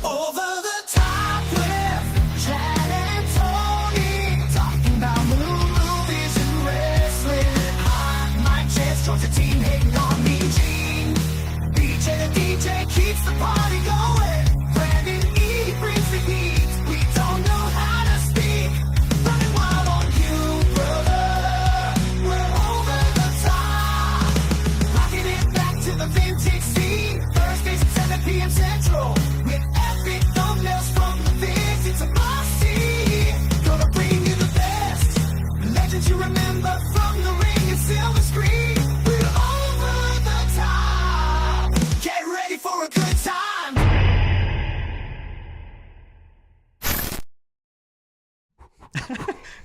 Over the top with Chad and Tony, talking about movies and wrestling. Hot mic chance, Georgia team hating on me. Gene, BJ the DJ keeps the party going. Brandon E brings the heat. We don't know how to speak. Running wild on you, brother. We're over the top. Rocking it back to the vintage scene. Thursdays at 7 p.m. Central. With epic thumbnails from the Viz. It's a must-see. Gonna bring you the best. Legends you remember from the ring and silver screen. We're over the top. Get ready for a good time.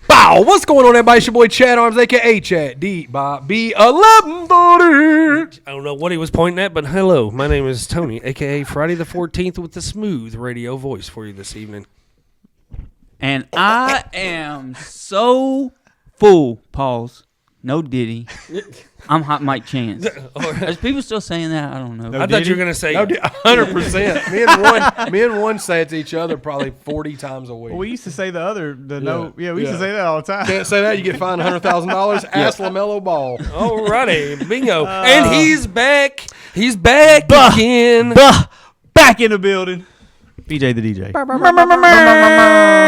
Bow! What's going on, everybody? It's your boy Chad Arms, a.k.a. Chad D. by B1130. I don't know what he was pointing at, but hello. My name is Tony, a.k.a. Friday the 14th, with the smooth radio voice for you this evening. And I am so full. Pause. No Diddy. I'm Hot Mike Chance. Is people still saying that? I don't know. I thought you were going to say... 100%. Me and one say it to each other probably 40 times a week. Well, we used to say we used to say that all the time. Can't say that. You get fined $100,000. Ask LaMelo Ball. Alrighty. Bingo. And he's back. He's back again. Back in the building. BJ the DJ.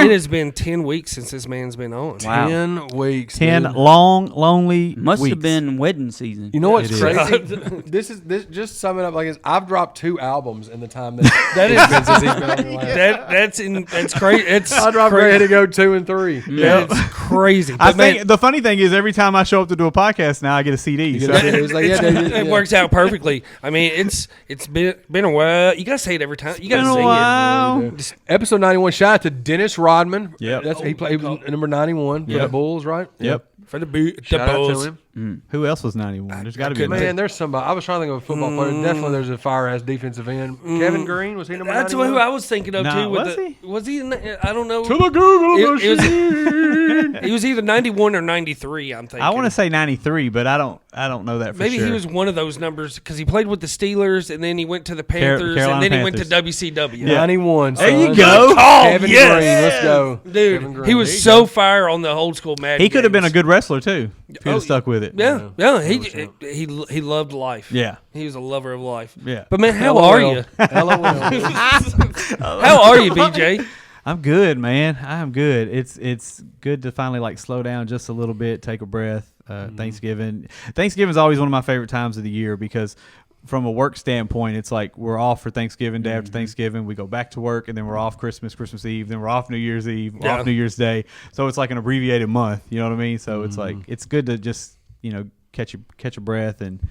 It has been 10 weeks since this man's been on. Wow. 10 weeks. 10 dude. long, lonely Must weeks. have been wedding season. You know what's It crazy? this just sum it up like this. I've dropped 2 albums in the time that has been since he's been on the last. That's crazy. It's I dropped Ready to Go 2 and 3. That's crazy. I But man, think the funny thing is every time I show up to do a podcast now I get a CD. So. It's like, yeah, dude, it works out perfectly. I mean, it's been a while. You gotta say it every time. You gotta been a say while. it. Just- Episode 91. Shout out to Dennis Rodman. Yep. He played number 91 for the Yep. Bulls, right? Yep. for the boot. Shout out to Bulls. him. Who else was 91? There's got to be a Man, there's somebody. I was trying to think of a football player. Definitely there's a fire-ass defensive end. Kevin Green, was he number 91? That's who I was thinking of, Nah, too. With was the, he? Was he? I don't know. To the Google It machine. He was either 91 or 93, I'm thinking. I want to say 93, but I don't know that for Maybe sure. he was one of those numbers because he played with the Steelers and then he went to the Panthers Carolina and then he went Panthers. to WCW. Yeah. 91. There son. you go. Kevin yes. Green, let's go. Dude, Kevin Green. he was so fire on the old school Madden He could have been a games. good wrestler too if he'd have stuck with it. Yeah. He loved life. Yeah. He was a lover of life. Yeah. But man, how are you? LOL. How are you, BJ? I'm good, man. I'm good. It's good to finally like slow down just a little bit, take a breath. Thanksgiving is always one of my favorite times of the year because from a work standpoint, it's like we're off for Thanksgiving, day after Thanksgiving. We go back to work, and then we're off Christmas Eve. Then we're off New Year's Eve, off New Year's Day. So it's like an abbreviated month. You know what I mean? So it's like it's good to just catch a breath and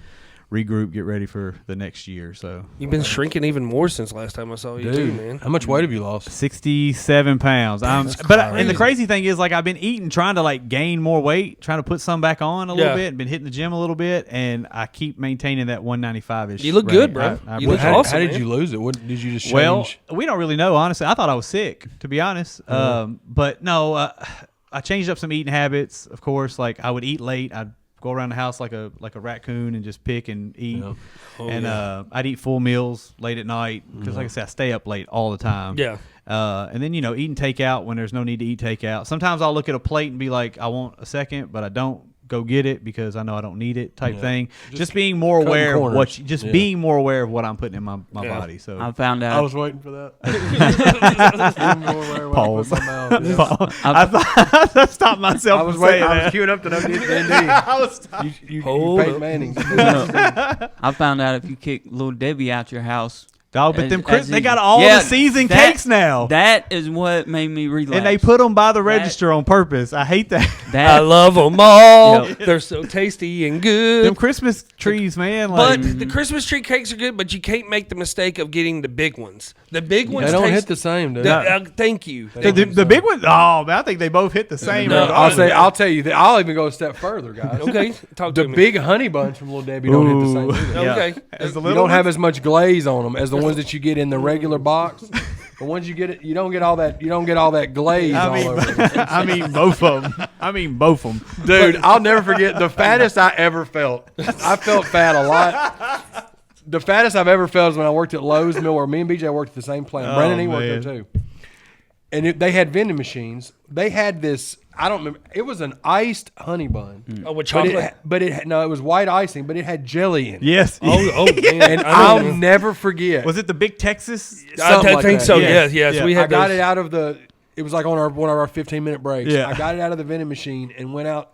regroup, get ready for the next year. So You've been shrinking even more since last time I saw you, too, man. How much weight have you lost? 67 pounds. And the crazy thing is, like, I've been eating, trying to like gain more weight, trying to put some back on a little bit, been hitting the gym a little bit, and I keep maintaining that 195-ish. You look good, bro. You look awesome, How did man. you lose it? What did you just change? Well, we don't really know, honestly. I thought I was sick, to be honest. But no, I changed up some eating habits. Of course, like I would eat late. I'd go around the house like a raccoon and just pick and eat. I'd eat full meals late at night because, like I said, I stay up late all the time. Yeah. And then eating takeout when there's no need to eat takeout. Sometimes I'll look at a plate and be like, I want a second, but I don't go get it because I know I don't need it type thing. Just being more aware of what being more aware of what I'm putting in my body. So I found out. I was waiting for that. Pause. Pause. I stopped myself. I was from waiting. saying I was that. queuing up to know D&D. I was You Hold Peyton up. Manning. I found out if you kick Little Debbie out your house. Oh, but as they he- got all Yeah, the season that- cakes now. That is what made me relapse. And they put them by the register on purpose. I hate that. I love them all. They're so tasty and Them good. Christmas trees, man. But Like, the Christmas tree cakes are good, but you can't make the mistake of getting the big ones. The big ones They don't taste hit the same, dude. thank you. the big one. Oh, man, I think they both hit the same. No, I'll tell you that. I'll even go a step further, guys. Okay, talk to The me. big honey buns from Little Debbie don't hit the same. Either. Yeah. Okay. As the You little don't have ones? as much glaze on them as the ones that you get in the regular box. The ones you get, you don't get all that. You don't get all that glaze all over them. I mean, both of them. Dude, I'll never forget the fattest I ever felt. I felt fat a lot. The fattest I've ever felt is when I worked at Lowe's Mill, where me and BJ worked at the same plant. Oh, Brandon E. worked man. there too. And they had vending machines. They had this. I don't remember. It was an iced honey bun. Oh, with But chocolate. it was white icing, but it had jelly in it. Yes. Oh man. And I I'll know. never forget. Was it the Big Texas? something I like think that. so. Yes. Yes. Yeah. We I had got those. it out of the. It was like on one of our 15-minute breaks. Yeah. I got it out of the vending machine and went out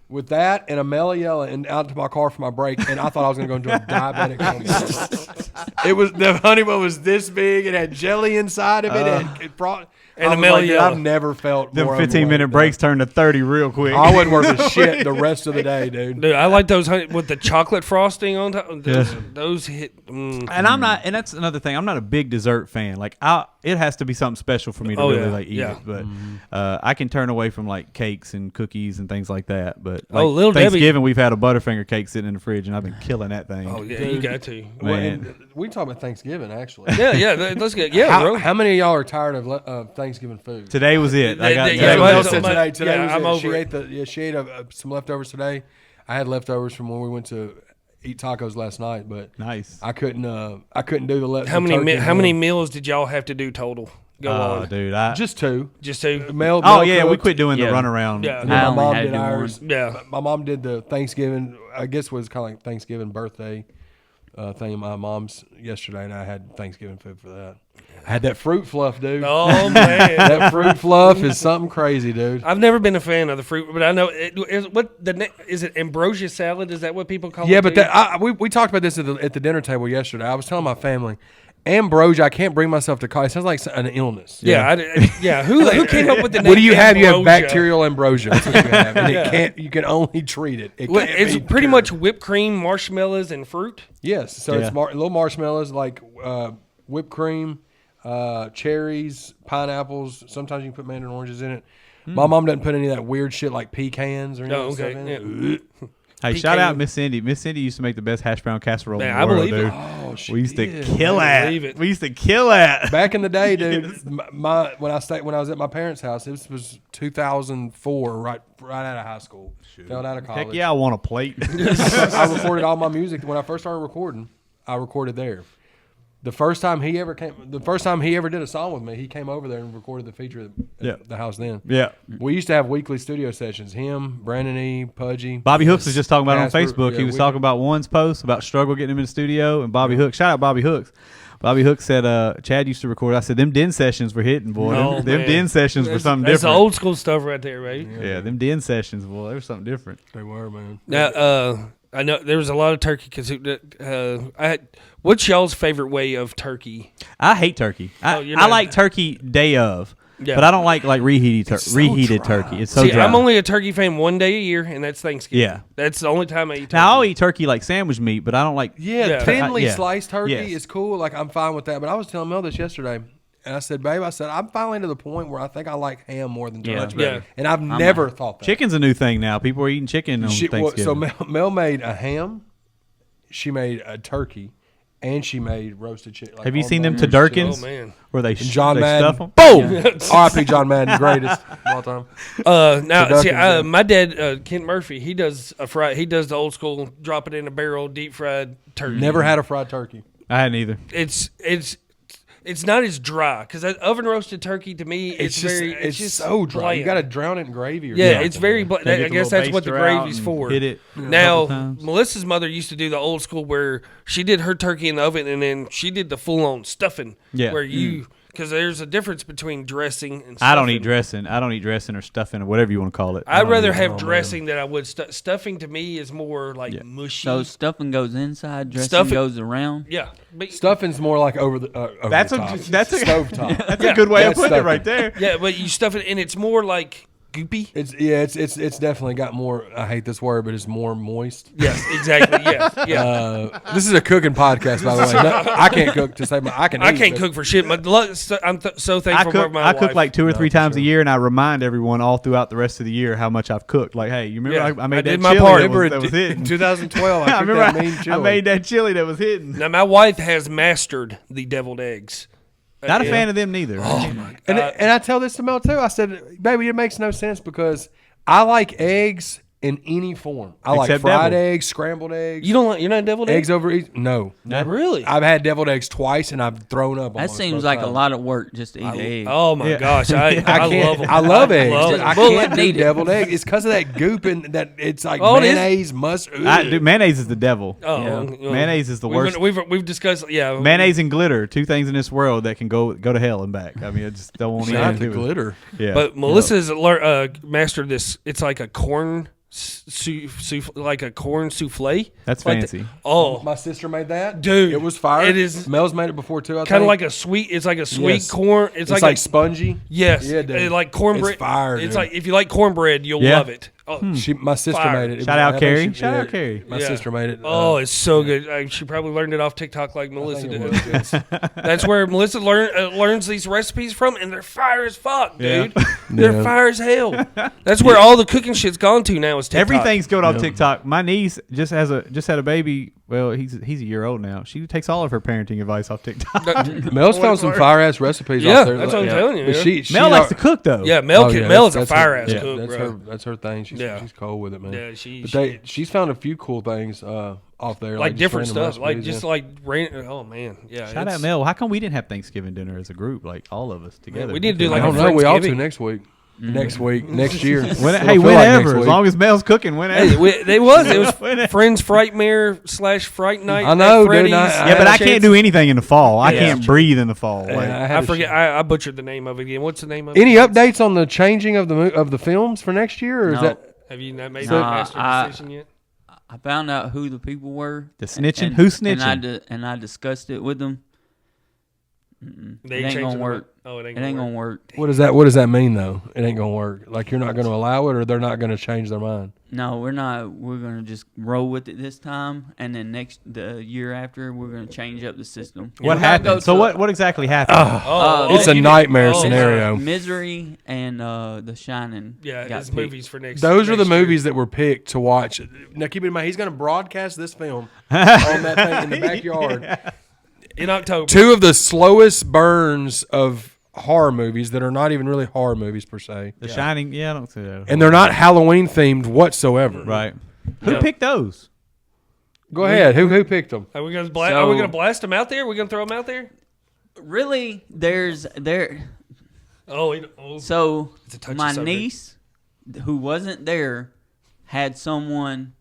with that and a Mellow Yellow and out to my car for my break. And I thought I was going to go into a diabetic coma. It was the honey bun was this big. It had jelly inside of it. It brought. And I a was Mellow like, dude, Yellow. I've never felt Them more 15-minute overweight. breaks turned to 30 real quick. I wasn't worth a shit the rest of the day, dude. Dude, I like those honey, with the chocolate frosting on top. Those, Yeah. those hit. And I'm not, and that's another thing. I'm not a big dessert fan. Like, it has to be something special for me to Oh, really yeah. like eat Yeah. it. But I can turn away from like cakes and cookies and things like that. But like, Little Debbie- Thanksgiving, we've had a Butterfinger cake sitting in the fridge, and I've been killing that thing. Oh yeah, you got to. Well, Man. and we can talk about Thanksgiving, actually. Let's get bro. How many of y'all are tired of Thanksgiving food? Today was it. I got Yeah, Yeah, well, Mel so said my- today yeah, was I'm it. over She it. ate she ate some leftovers today. I had leftovers from when we went to eat tacos last night, but nice. I couldn't do the leftovers. How many meals did y'all have to do total? Go on. Dude, Just two. Just two. Mel, Oh Mel yeah, we cooked, quit doing Yeah. the runaround. Yeah. and then I my only mom had to did do one. ours. Yeah. My mom did the Thanksgiving. I guess it was kind of like Thanksgiving birthday thing of my mom's yesterday, and I had Thanksgiving food for that. I had that fruit fluff, dude. Oh man. That fruit fluff is something crazy, dude. I've never been a fan of the fruit, but I know is it ambrosia salad? Is that what people call it? Yeah, but too? we talked about this at the dinner table yesterday. I was telling my family, ambrosia. I can't bring myself to call it. It sounds like an illness. Who came up with the name? What do you have? You have ambrosia? bacterial ambrosia. That's what you have, and you can only treat it. It Well, can't it's be pretty cured. much whipped cream, marshmallows, and fruit. Yes. So Yeah. it's little marshmallows like whipped cream, cherries, pineapples. Sometimes you can put mandarin oranges in it. My mom doesn't put any of that weird shit like pecans or anything Oh, okay. stuff in Yeah. it. Hey, PK. shout out Miss Cindy. Miss Cindy used to make the best hash brown casserole Man, in I the world, believe it. dude. Oh, she We used to did. kill I that. believe it. We used to kill that. Back in the day, dude, when I was at my parents' house, this was 2004, right out of high school. Fell out of college. Heck yeah, I want a plate. I recorded all my music when I first started recording. I recorded there. The first time he ever did a song with me, he came over there and recorded the feature Yeah. at the house. Then Yeah. we used to have weekly studio sessions. Him, Brandon E, Pudgy, Bobby Hooks was just talking about it on Casper, Facebook. yeah, He was we- talking about one's post about struggle getting him in the studio, and Bobby Hooks. Shout out Bobby Hooks. Bobby Hooks said Chad used to record. I said them den sessions were hitting, boy. Oh, them man. den sessions were something That's different. the old school stuff right there, right? Yeah, them den sessions, boy, they were something different. They were, man. Now, I know there was a lot of turkey because what's y'all's favorite way of turkey? I hate turkey. Oh, you're I not- like turkey day of, Yeah. but I don't like reheated reheated dry. turkey. It's so See, dry. I'm only a turkey fan one day a year, and that's Thanksgiving. Yeah. That's the only time I eat turkey. Now I'll eat turkey like sandwich meat, but I don't like. Yeah, Yeah. thinly Yeah. sliced turkey Yes. is cool. Like I'm fine with that. But I was telling Mel this yesterday, and I said, "Babe, I'm finally to the point where I think I like ham more than turkey." Much better. And I've never thought that. Chicken's a new thing now. People are eating chicken on Thanksgiving. So Mel made a ham, she made a turkey, and she made roasted chicken. Like Have you on seen them bone Tedurkins? Oh man. Where they John they Madden. stuff them? Boom! R.I.P. John Madden, greatest of all time. Now, see, Turducken, yeah. my dad, Kent Murphy, he does He does the old school, drop it in a barrel, deep fried turkey. Never had a fried turkey. I hadn't either. It's not as dry because that oven roasted turkey to me it's just so dry. bland. You got to drown it in gravy. Or Yeah, something. it's very. Then I get the guess little that's what the baster out gravy's and for. Hit it. a Now, couple times. Melissa's mother used to do the old school where she did her turkey in the oven and then she did the full on stuffing. Yeah. Where because there's a difference between dressing and stuffing. I don't eat dressing. I don't eat dressing or stuffing or whatever you want to call it. I I'd don't rather eat it. have dressing than I would stuffing. To me, is more like mushy. So stuffing goes inside, dressing Stuffing- goes around. yeah, but, Stuffing's more like over the That's the a- top. that's a- stovetop. That's Yeah, a good way of that's putting it stuffing. right there. yeah, but you stuff it and it's more like goopy. It's definitely got more. I hate this word, but it's more moist. Yes, exactly. Yeah. This is a cooking podcast, by the way. No, I can't cook to say I can. I eat, can't but cook for shit. But I'm so I thankful for cook. my I wife. cook like 2 or 3 for times a sure. year, and I remind everyone all throughout the rest of the year how much I've cooked. Like, hey, you remember Yeah, I made I that did my chili part. that was, Remember that was in hitting. 2012, I I cooked remember that mean chili. I made that chili that was hitting. Now my wife has mastered the deviled eggs. Not a Yeah. fan of them neither. And I tell this to Mel too. I said, "Baby, it makes no sense because I like eggs in any form. I like Except fried deviled. eggs, scrambled eggs. You don't like? You're not a deviled egg? eggs over easy? No. Really? I've had deviled eggs twice and I've thrown up. That almost seems both like a times. lot of work just to eat an egg. Oh my Yeah. gosh, I I love can't. them. I love eggs. love I Well, can't do need it. deviled eggs. It's because of that goop and that it's like Oh, it is? mayonnaise, mustard. Dude, mayonnaise is the devil. Oh, Yeah. well, Mayonnaise is the worst. We've discussed. Yeah, Mayonnaise and glitter, two things in this world that can go to hell and back. I mean, I just don't want Not to the do it. glitter. Yeah, But Melissa's mastered this. It's like a corn, like a corn souffle. That's Like fancy. My sister made that, Dude, It was fire. it is- Mel's made it before too. Kind of like a sweet. It's like a sweet Yes. corn. It's like like a, spongy. yes, Yeah, dude. like cornbread. It's fire, It's dude. like if you like cornbread, you'll Yeah. love it. Oh, My sister Fire. made it. It Shout was- out I think Carrie. she- Shout yeah, out Carrie. My Yeah. sister made it. Oh, it's so good. She probably learned it off TikTok like Melissa think did. it was, yes. That's where Melissa learns these recipes from, and they're fire as fuck, Yeah. dude. They're Yeah. fire as hell. That's where all the cooking shit's gone to now is TikTok. Everything's going on TikTok. My niece just had a baby. Well, he's a year old now. She takes all of her parenting advice off TikTok. Mel's found some fire ass recipes. Yeah, off there. that's what I'm Yeah. telling you. But yeah. she Mel likes to cook though. Yeah, Mel, Oh, yeah, Mel is a that's fire her- ass yeah, cook, that's bro. That's her thing. She's cold with it, man. Yeah, she She's found a few cool things off there, like just different random stuff, like recipes, just yeah. like oh man, yeah. Shout out Mel. How come we didn't have Thanksgiving dinner as a group, like all of us together? we need to do I like don't a know. We ought to Friendsgiving. next week. Next week, next year. When, Well, hey, I feel like whenever, next as week. long as Mel's cooking, whenever. Hey, it was Whenever. Friends Frightmare / Fright Night. I know, at dude, Freddy's. Yeah, but I can't do anything in the fall. I Yeah. can't breathe in the fall. Yeah, Like, had I to forget. sh- I butchered the name of it again. What's the name of it? Any updates on the changing of the films for next year, or is No. that? Have you not made Nah, that master decision yet? I found out who the people were. The snitching? and- Who's snitching? And I discussed it with them. They It ain't changed gonna it. work. Oh, it ain't It ain't gonna gonna work. work. What does that mean though? It ain't gonna work. Like you're not gonna allow it, or they're not gonna change their mind. No, we're not. We're gonna just roll with it this time, and then the year after, we're gonna change up the system. what We're gonna go happened? So to- what exactly happened? It's a you did- nightmare oh, scenario. Misery and The Shining. Yeah, got it's picked. movies for next. Those are the next year. movies that were picked to watch. Now keep in mind, he's gonna broadcast this film on that thing in the backyard. in October. Two of the slowest burns of horror movies that are not even really horror movies per se, The Shining. Yeah, I don't see that. and they're not Halloween themed whatsoever. Right. Who Yeah. picked those? Go ahead. Who picked them? Are we gonna So- blast them out there? Are we gonna throw them out there? Really, there. Oh, So It's a touchy my subject. niece, who wasn't there, had someone.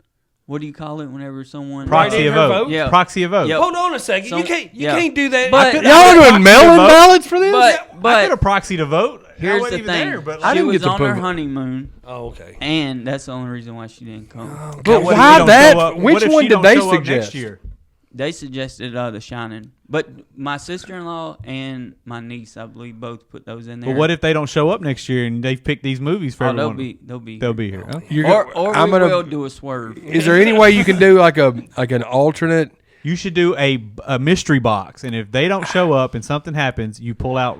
What do you call it whenever someone Proxy in of her vote. vote? Yeah. Proxy of vote. Yep. Hold on a second. So- you yeah. can't do that. But- could- Y'all are doing proxy mail-in vote. ballots for this? I But could have proxied a vote. I here's wasn't the even thing: there, but I she didn't was get to on her put- honeymoon, Oh, okay. and that's the only reason why she didn't come. But what if why we don't that? show up? Which What if one she did don't they show up suggest? next year? They suggested The Shining, but my sister-in-law and my niece, I believe, both put those in there. But what if they don't show up next year and they've picked these movies for Oh, everyone? they'll be here. Okay. You're Or, go- or I'm we gonna- will do a swerve. Is there any way you can do like an alternate? You should do a mystery box, and if they don't show up and something happens, you pull out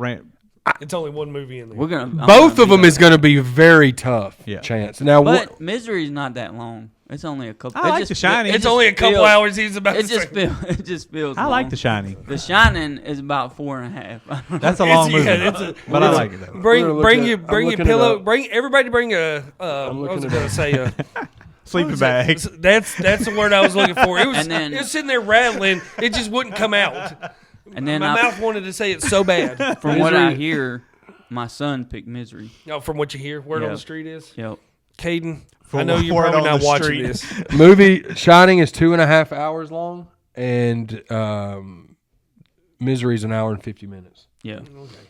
It's only one movie in there. We're gonna I'm Both gonna of do them that. is going to be very tough. Yeah. Chance. Now what? But Misery's not that long. It's only a couple. I it like just The Shining. it it's just only a couple feels- hours. He's about It to just say. feels. It just feels. I like long. The Shining. The Shining is about 4.5. That's a long movie, yeah, it's a- but I like it though. Bring I'm bring looking your it- bring I'm your looking it pillow. up. Bring everybody. Bring a. What was looking I it gonna up. say? Sleeping bag. That's the word I was looking for. It was And then- it was sitting there rattling. It just wouldn't come out. And then My mouth wanted to say it so bad. from what I hear, my son picked Misery. No, from what you hear, word on Yeah. the street is. Yep. Caden, From I know you're word probably on not the watching street. this. Movie Shining is 2.5 hours long, and Misery's an hour and 50 minutes. Yeah.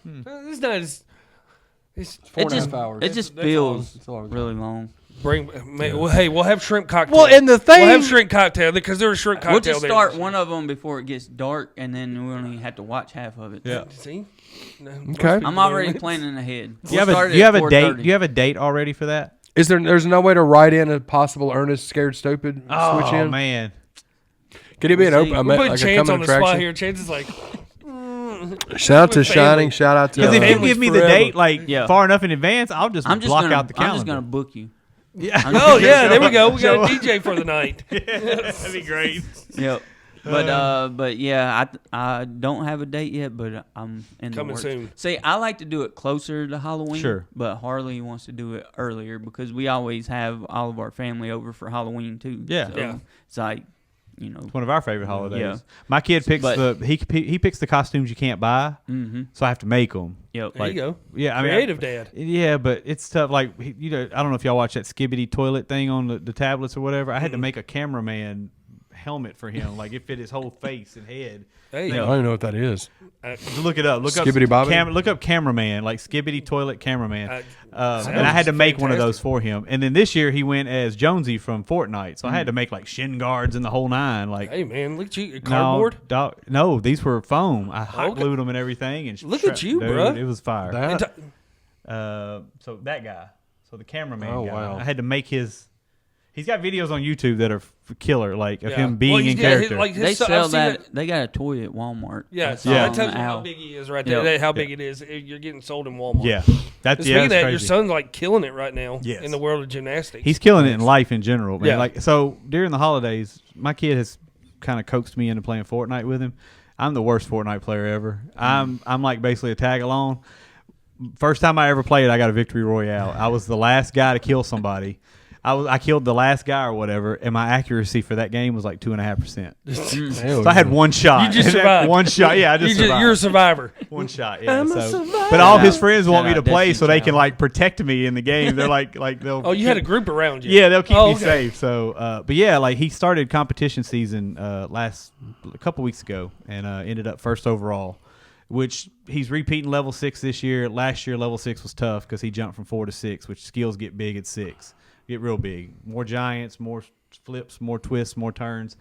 It's not as. It's, Four It and a just half hours. it just That's feels It's a long time. really long. bring. Well, hey, we'll have shrimp cocktail. Well, and the thing, we'll have shrimp cocktail because there's a shrimp cocktail We'll just there. start one of them before it gets dark, and then we only have to watch half of it. Yeah. See? No, Okay. most people I'm already don't. planning ahead. Do you have We'll a, do you have start a at date? 4:30. Do you have a date already for that? there's no way to write in a possible Ernest Scared Stupid switch Oh in? man, Could it be an We'll open, see. We're putting like a Chance coming on the spot attraction? here. Chance is like, Shout out to With family. Shining. Shout out to. because if you Family's give me the forever. date like Yeah. far enough in advance, I'll just I'm just block gonna, out the calendar. I'm just gonna book you. Yeah. I'm oh just- yeah, there we go. We got a DJ for the night. That'd be great. Yep. But yeah, I don't have a date yet, but I'm in the Coming works. soon. See, I like to do it closer to Halloween. Sure. But Harley wants to do it earlier because we always have all of our family over for Halloween too. Yeah. So Yeah. it's like, you know. It's one of our favorite holidays. Yeah. My kid picks But- he picks the costumes you can't buy, Mm-hmm. so I have to make them. Yep. There you go. Yeah, I mean, Creative dad. Yeah, but it's tough. Like, you know, I don't know if y'all watch that Skibbity toilet thing on the tablets or whatever. I had to make a cameraman helmet for him. Like, it fit his whole face and head. There you I go. don't even know what that is. Look it up. Look Skibbity up bobbity? look up cameraman, like Skibbity toilet cameraman. Sounds And I had to make one of fantastic. those for him. And then this year he went as Jonesy from Fortnite, so I had to make like shin guards and the whole nine. Like, Hey man, look at you. Cardboard. No, these were foam. I hot Okay. glued them and everything. And Look at you, dude, bruh. It was fire. That? So that guy, so the cameraman Oh, guy, wow. I had to make his. He's got videos on YouTube that are killer, like of Yeah. him being Well, in yeah, character. like his They son- sell I've seen that. They got a toy at Walmart. Yeah, That's so Yeah. that tells on you the how owl. big he is right there. Yep. That- How big it is. You're getting sold in Walmart. yeah, that's And speaking of that, crazy. your son's like killing it right now Yes. in the world of gymnastics. He's killing it in life in general, man. Yeah. Like, so during the holidays, my kid has kind of coaxed me into playing Fortnite with him. I'm the worst Fortnite player ever. I'm like basically a tag along. First time I ever played, I got a victory royale. I was the last guy to kill somebody. I killed the last guy or whatever, and my accuracy for that game was like 2.5%. So I had one shot. You just And that survived. one shot. Yeah, I just survived. You're a survivor. One shot, yeah. I'm a So, survivor. but all his Shout friends want me out to play Destiny so they can Child. like protect me in the game. They're like they'll. Oh, you had a group around you. Yeah, they'll keep Oh, me okay. safe. So, but yeah, like he started competition season a couple weeks ago and ended up first overall. Which he's repeating level 6 this year. Last year level 6 was tough because he jumped from 4 to 6, which skills get big at 6. Get real big. More giants, more flips, more twists, more turns.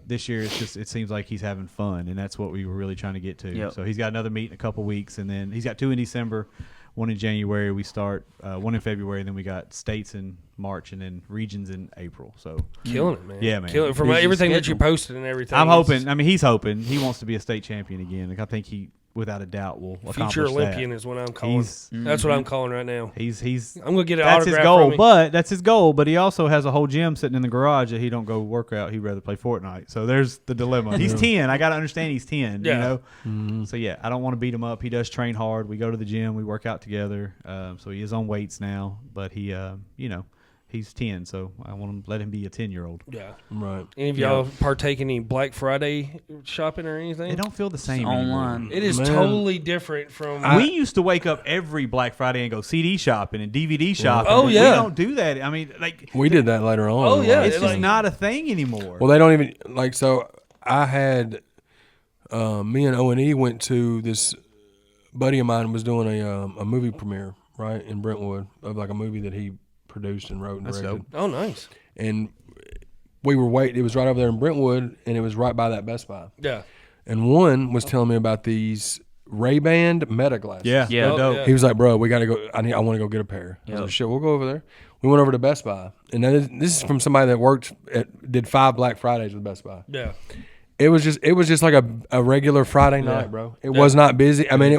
This year, it seems like he's having fun, and that's what we were really trying to get to. Yep. So he's got another meet in a couple weeks, and then he's got 2 in December, 1 in January. We start 1 in February, and then we got states in March, and then regions in April. So Killing it, man. Yeah, man. Killing it. From Busy everything that you schedule. posted and everything. I'm it's hoping. I mean, he's hoping. He wants to be a state champion again. Like, I think he, without a doubt, will accomplish Future Olympian that. is what I'm calling. He's- That's what I'm calling right now. He's I'm gonna get an that's his autograph goal, from him. but that's his goal. But he also has a whole gym sitting in the garage that he don't go work out. He'd rather play Fortnite. So there's the dilemma. He's 10. I got to understand he's 10. Yeah. You know. So yeah, I don't want to beat him up. He does train hard. We go to the gym. We work out together. So he is on weights now, but he, you know, he's 10. So I want to let him be a 10-year-old. Yeah. Right. Any of y'all partake in any Black Friday shopping or anything? They don't feel the same It's anymore. online. It is Man. totally different from. We used to wake up every Black Friday and go CD shopping and DVD shopping. Oh, We yeah. don't do that. I mean, like, We did that later on. Oh, yeah. it's It, just like- not a thing anymore. Well, they don't even like. So I had me and O&E went to this buddy of mine was doing a movie premiere right in Brentwood of like a movie that he produced and wrote and That's directed. dope. Oh, nice. And we were waiting. It was right over there in Brentwood, and it was right by that Best Buy. Yeah. And one was telling me about these Ray-Ban Meta glasses. Yeah, Yeah. they're Oh, dope. yeah. He was like, "Bro, we got to go. I want to go get a pair." I was Yep. like, "Shit, we'll go over there." We went over to Best Buy, and this is from somebody that did 5 Black Fridays with Best Buy. Yeah. It was just like a regular Friday night, bro. It was not busy. I mean,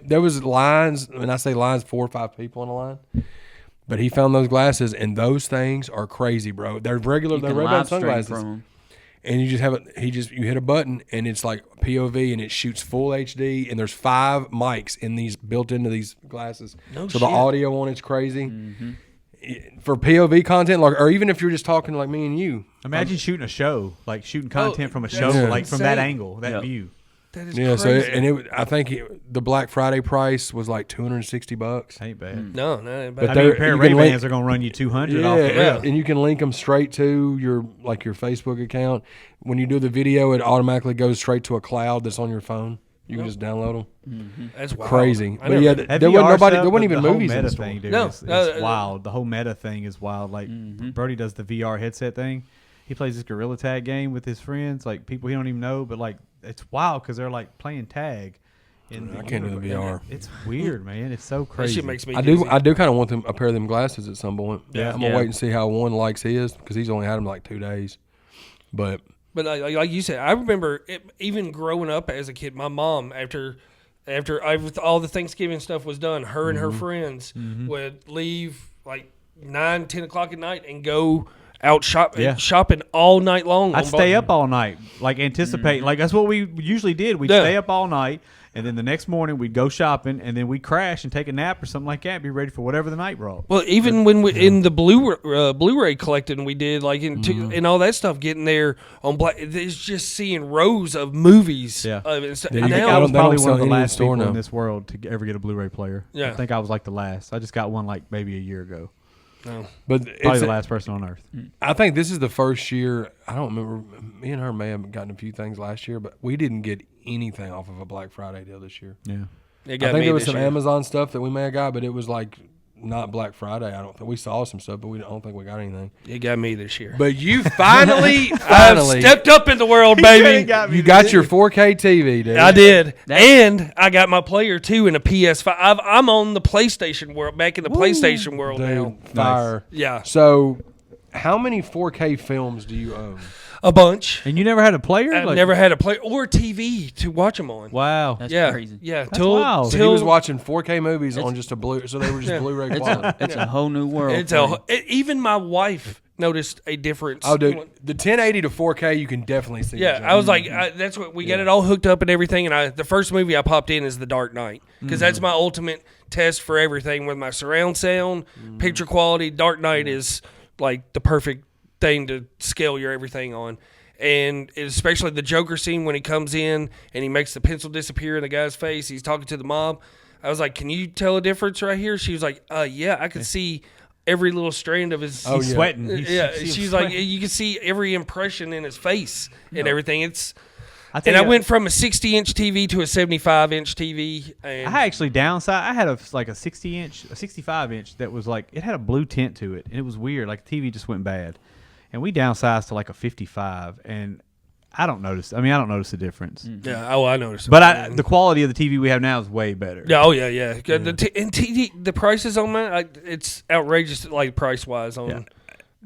there was lines. When I say lines, 4 or 5 people in a line. But he found those glasses, and those things are crazy, bro. They're regular. You They're can Ray-Ban live stream sunglasses, from 'em. and you just have it. You hit a button, and it's like POV, and it shoots full HD. And there's 5 mics in these built into these glasses, No so the shit. audio on it's crazy. For POV content, like, or even if you're just talking like me and you. Imagine shooting a show, like shooting content from a show, that's like from that insane. angle, that Yep. view. That is Yeah, crazy. I think the Black Friday price was like $260. Ain't bad. No, But but I they're- mean, a pair of you can Ray-Bans link- are going to run you 200 Yeah, off the yeah. rip. and you can link them straight to your Facebook account. When you do the video, it automatically goes straight to a cloud that's on your phone. You can just download them. that's wild. Crazy, I but never- yeah, That there VR wasn't nobody. stuff, There wasn't the even whole movies in meta the store. thing, dude. No, it's wild. The whole meta thing is wild. Like Brody does the VR headset thing. He plays this Gorilla Tag game with his friends, like people he don't even know. But like, it's wild because they're like playing tag. I can't do the VR. It's weird, man. It's so that crazy. shit makes me. I dizzy. do kind of want a pair of them glasses at some point. Yeah. I'm gonna Yeah. wait and see how one likes his because he's only had them like 2 days. But But like you said, I remember even growing up as a kid. My mom, after all the Thanksgiving stuff was done, her and her friends would leave like 9, 10 o'clock at night and go out shopping all night long. I'd stay up all night, like anticipating. Like that's what we usually did. We'd stay up all night, and then the next morning we'd go shopping, and then we'd crash and take a nap or something like that. Be ready for whatever the night brought. Well, even when we in the Blu-ray collecting, we did like and all that stuff. Getting there on Black, it's just seeing rows of movies. Yeah. Yeah, I you think got- I was they don't probably one sell of the any in the last store people now. in this world to ever get a Blu-ray player. Yeah. I think I was like the last. I just got one like maybe a year ago. But Probably it's the last person on earth. I think this is the first year. I don't remember. Me and her may have gotten a few things last year, but we didn't get anything off of a Black Friday deal this year. Yeah. It I got think me there was this some year. Amazon stuff that we may have got, but it was like not Black Friday. I don't think we saw some stuff, but we don't think we got anything. It got me this year. But you finally, I've stepped up in the world, baby. you got your 4K TV, dude. I did, and I got my player too in a PS5. I'm on the PlayStation world, back in the PlayStation world now. Dude, fire. Yeah, So, how many 4K films do you own? a bunch. And you never had a player? I've Like- never had a play or TV to watch them on. Wow. That's yeah, crazy. yeah. That's till wild. So he till was watching 4K movies on just a blue, so they were just Yeah. Blu-ray It's quality. a, it's a whole new world. it's for me. even my wife noticed a difference. Oh, dude, the 1080 to 4K, you can definitely see. Yeah, the I was difference. like, that's what we got it all hooked up and everything. And the first movie I popped in is The Dark Knight because that's my ultimate test for everything with my surround sound, picture quality. Dark Knight is like the perfect thing to scale your everything on. And especially the Joker scene when he comes in and he makes the pencil disappear in the guy's face. He's talking to the mob. I was like, "Can you tell a difference right here?" She was like, "Yeah, I could see every little strand of his." He's yeah. sweating. He's- Yeah, he's she's like, sweating. you can see every impression in his face and everything. It's I tell and I you, went from a 60-inch TV to a 75-inch TV. And I actually downsized. I had a 60-inch, a 65-inch that was like it had a blue tint to it, and it was weird. Like the TV just went bad, and we downsized to like a 55, and I don't notice. I mean, I don't notice the difference. yeah, I noticed. But the quality of the TV we have now is way better. yeah, oh yeah. And TV, the prices on mine, it's outrageous, like price wise on. Yeah.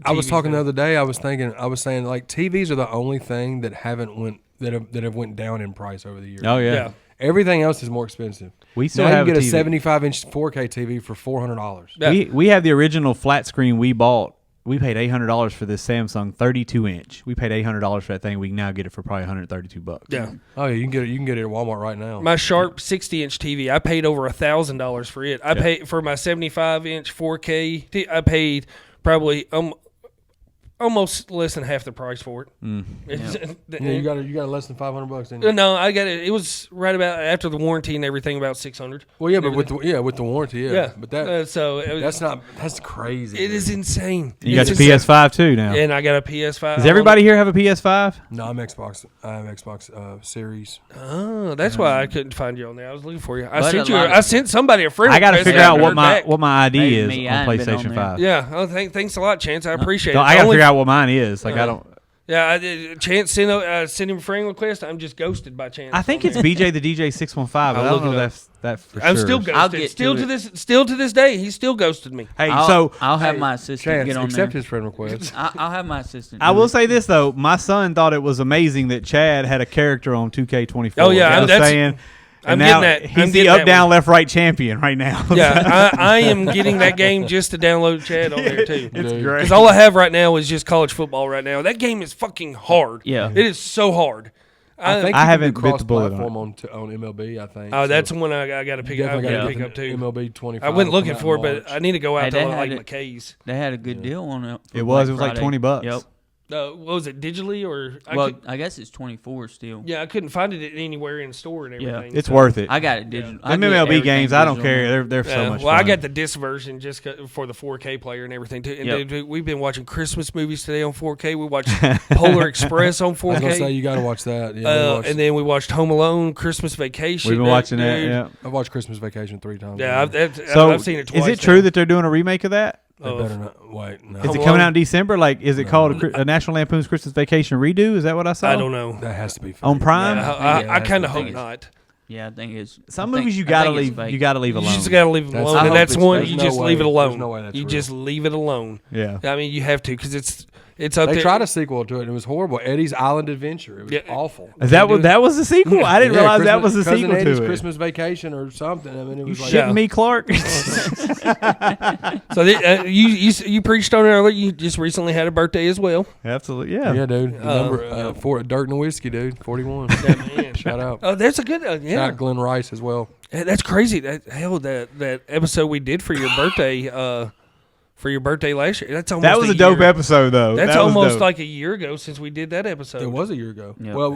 I was TVs talking now. the other day. I was saying like TVs are the only thing that have went down in price over the years. Oh yeah. Yeah. Everything else is more expensive. We still Now you have can get a TV. 75-inch 4K TV for $400. Yeah. We have the original flat screen we bought. We paid $800 for this Samsung 32-inch. We paid $800 for that thing. We can now get it for probably $132. Yeah. Oh yeah, you can get it at Walmart right now. My Sharp 60-inch TV, I paid over $1,000 for it. I paid for my 75-inch 4K. I paid probably almost less than half the price for it. Yeah, you got less than $500. Didn't you? No, I got it. It was right about after the warranty and everything, about $600. Well, yeah, but with the warranty, yeah. Yeah, But that so it was, that's crazy. it is insane. You got It's your insane. PS5 too now. And I got a PS5. Does everybody here have a PS5? No, I'm Xbox. I have Xbox Series. Oh, that's why I couldn't find you on there. I was looking for you. I But sent a you. lot of- I sent somebody a friend. I got to request figure and I out haven't what heard back. my ID Maybe is me, on I ain't been on PlayStation there. 5. Yeah. Oh, thanks a lot, Chance. I appreciate So it. I got to figure out what mine is. Like I don't. Yeah, I did. Chance sent him a friend request. I'm just ghosted by Chance. I think it's BJ the DJ 615. But I I'll don't look know it up. that's that for I'm sure. still I'll ghosted. get Still to to it. this day, he still ghosted me. Hey, I'll so have my assistant Chance, get on accept there. his friend request. I'll have my assistant. I do will it. say this though, my son thought it was amazing that Chad had a character on 2K24. Oh, yeah, Just that's- saying. I'm And now getting that. he's I'm the getting up, that down, one. left, right champion right now. Yeah, I am getting that game just to download Chad on there too. it's Dude. great. Because all I have right now is just college football right now. That game is fucking hard. Yeah. It is so hard. I think I you can haven't do bit the bullet on cross-platform on MLB. I think. Oh, that's So the one I got to pick you up. I definitely got to gotta pick up too. MLB 25. I went will looking come out for in it, but March. I need to go out Hey, to they like had it- McKay's. They had a good deal on it. for It was. Black It was like Friday. $20. Yep. What was it, digitally or? I guess it's 24 still. Yeah, I couldn't find it anywhere in store and Yeah. everything. It's so- worth it. I got it digital. Them MLB games, I don't care. They're so Yeah, much well, fun. I got the disc version just for the 4K player and everything too. And Yep. dude, we've been watching Christmas movies today on 4K. We watched Polar Express on I was gonna say 4K. you got to watch that. Yeah, we watched- And then we watched Home Alone, Christmas Vacation. We've been watching that. dude. Yeah. I've watched Christmas Vacation 3 times. Yeah, So I've seen it twice. is it true that they're doing a remake of that? They better not. Wait, no. Is it Home coming Alone? out in December? Like, is it called a National Lampoon's Christmas Vacation redo? Is that what I saw? I don't know. That has to be On Prime. I kind of I think hope it's- not. Yeah, I think it's. Some I think- movies you I gotta think it's leave. fake. You gotta leave You alone. just gotta leave it That's- alone, I and hope that's it's- one there's you no just way- leave it there's alone. no way that's You real. just leave it alone. Yeah. I mean, you have to because it's. It's up They there. tried a sequel to it, and it was horrible. Eddie's Island Adventure. It was awful. Is that what that was the sequel? I didn't realize that was the Cousin sequel Eddie's to it. Christmas Vacation or something. I mean, it was like Shitting me, Clark? So you preached on it earlier. You just recently had a birthday as well. Absolutely, yeah. yeah, dude. The number for Dirt and Whiskey, dude. 41. Shout out. Oh, that's a good. Shout Yeah, out Glenn Rice as well. that's crazy. That episode we did for your birthday. For your birthday last year. That's almost That was a dope year. episode, though. That's That was almost dope. like a year ago since we did that episode. It was a year ago. Yep. Well,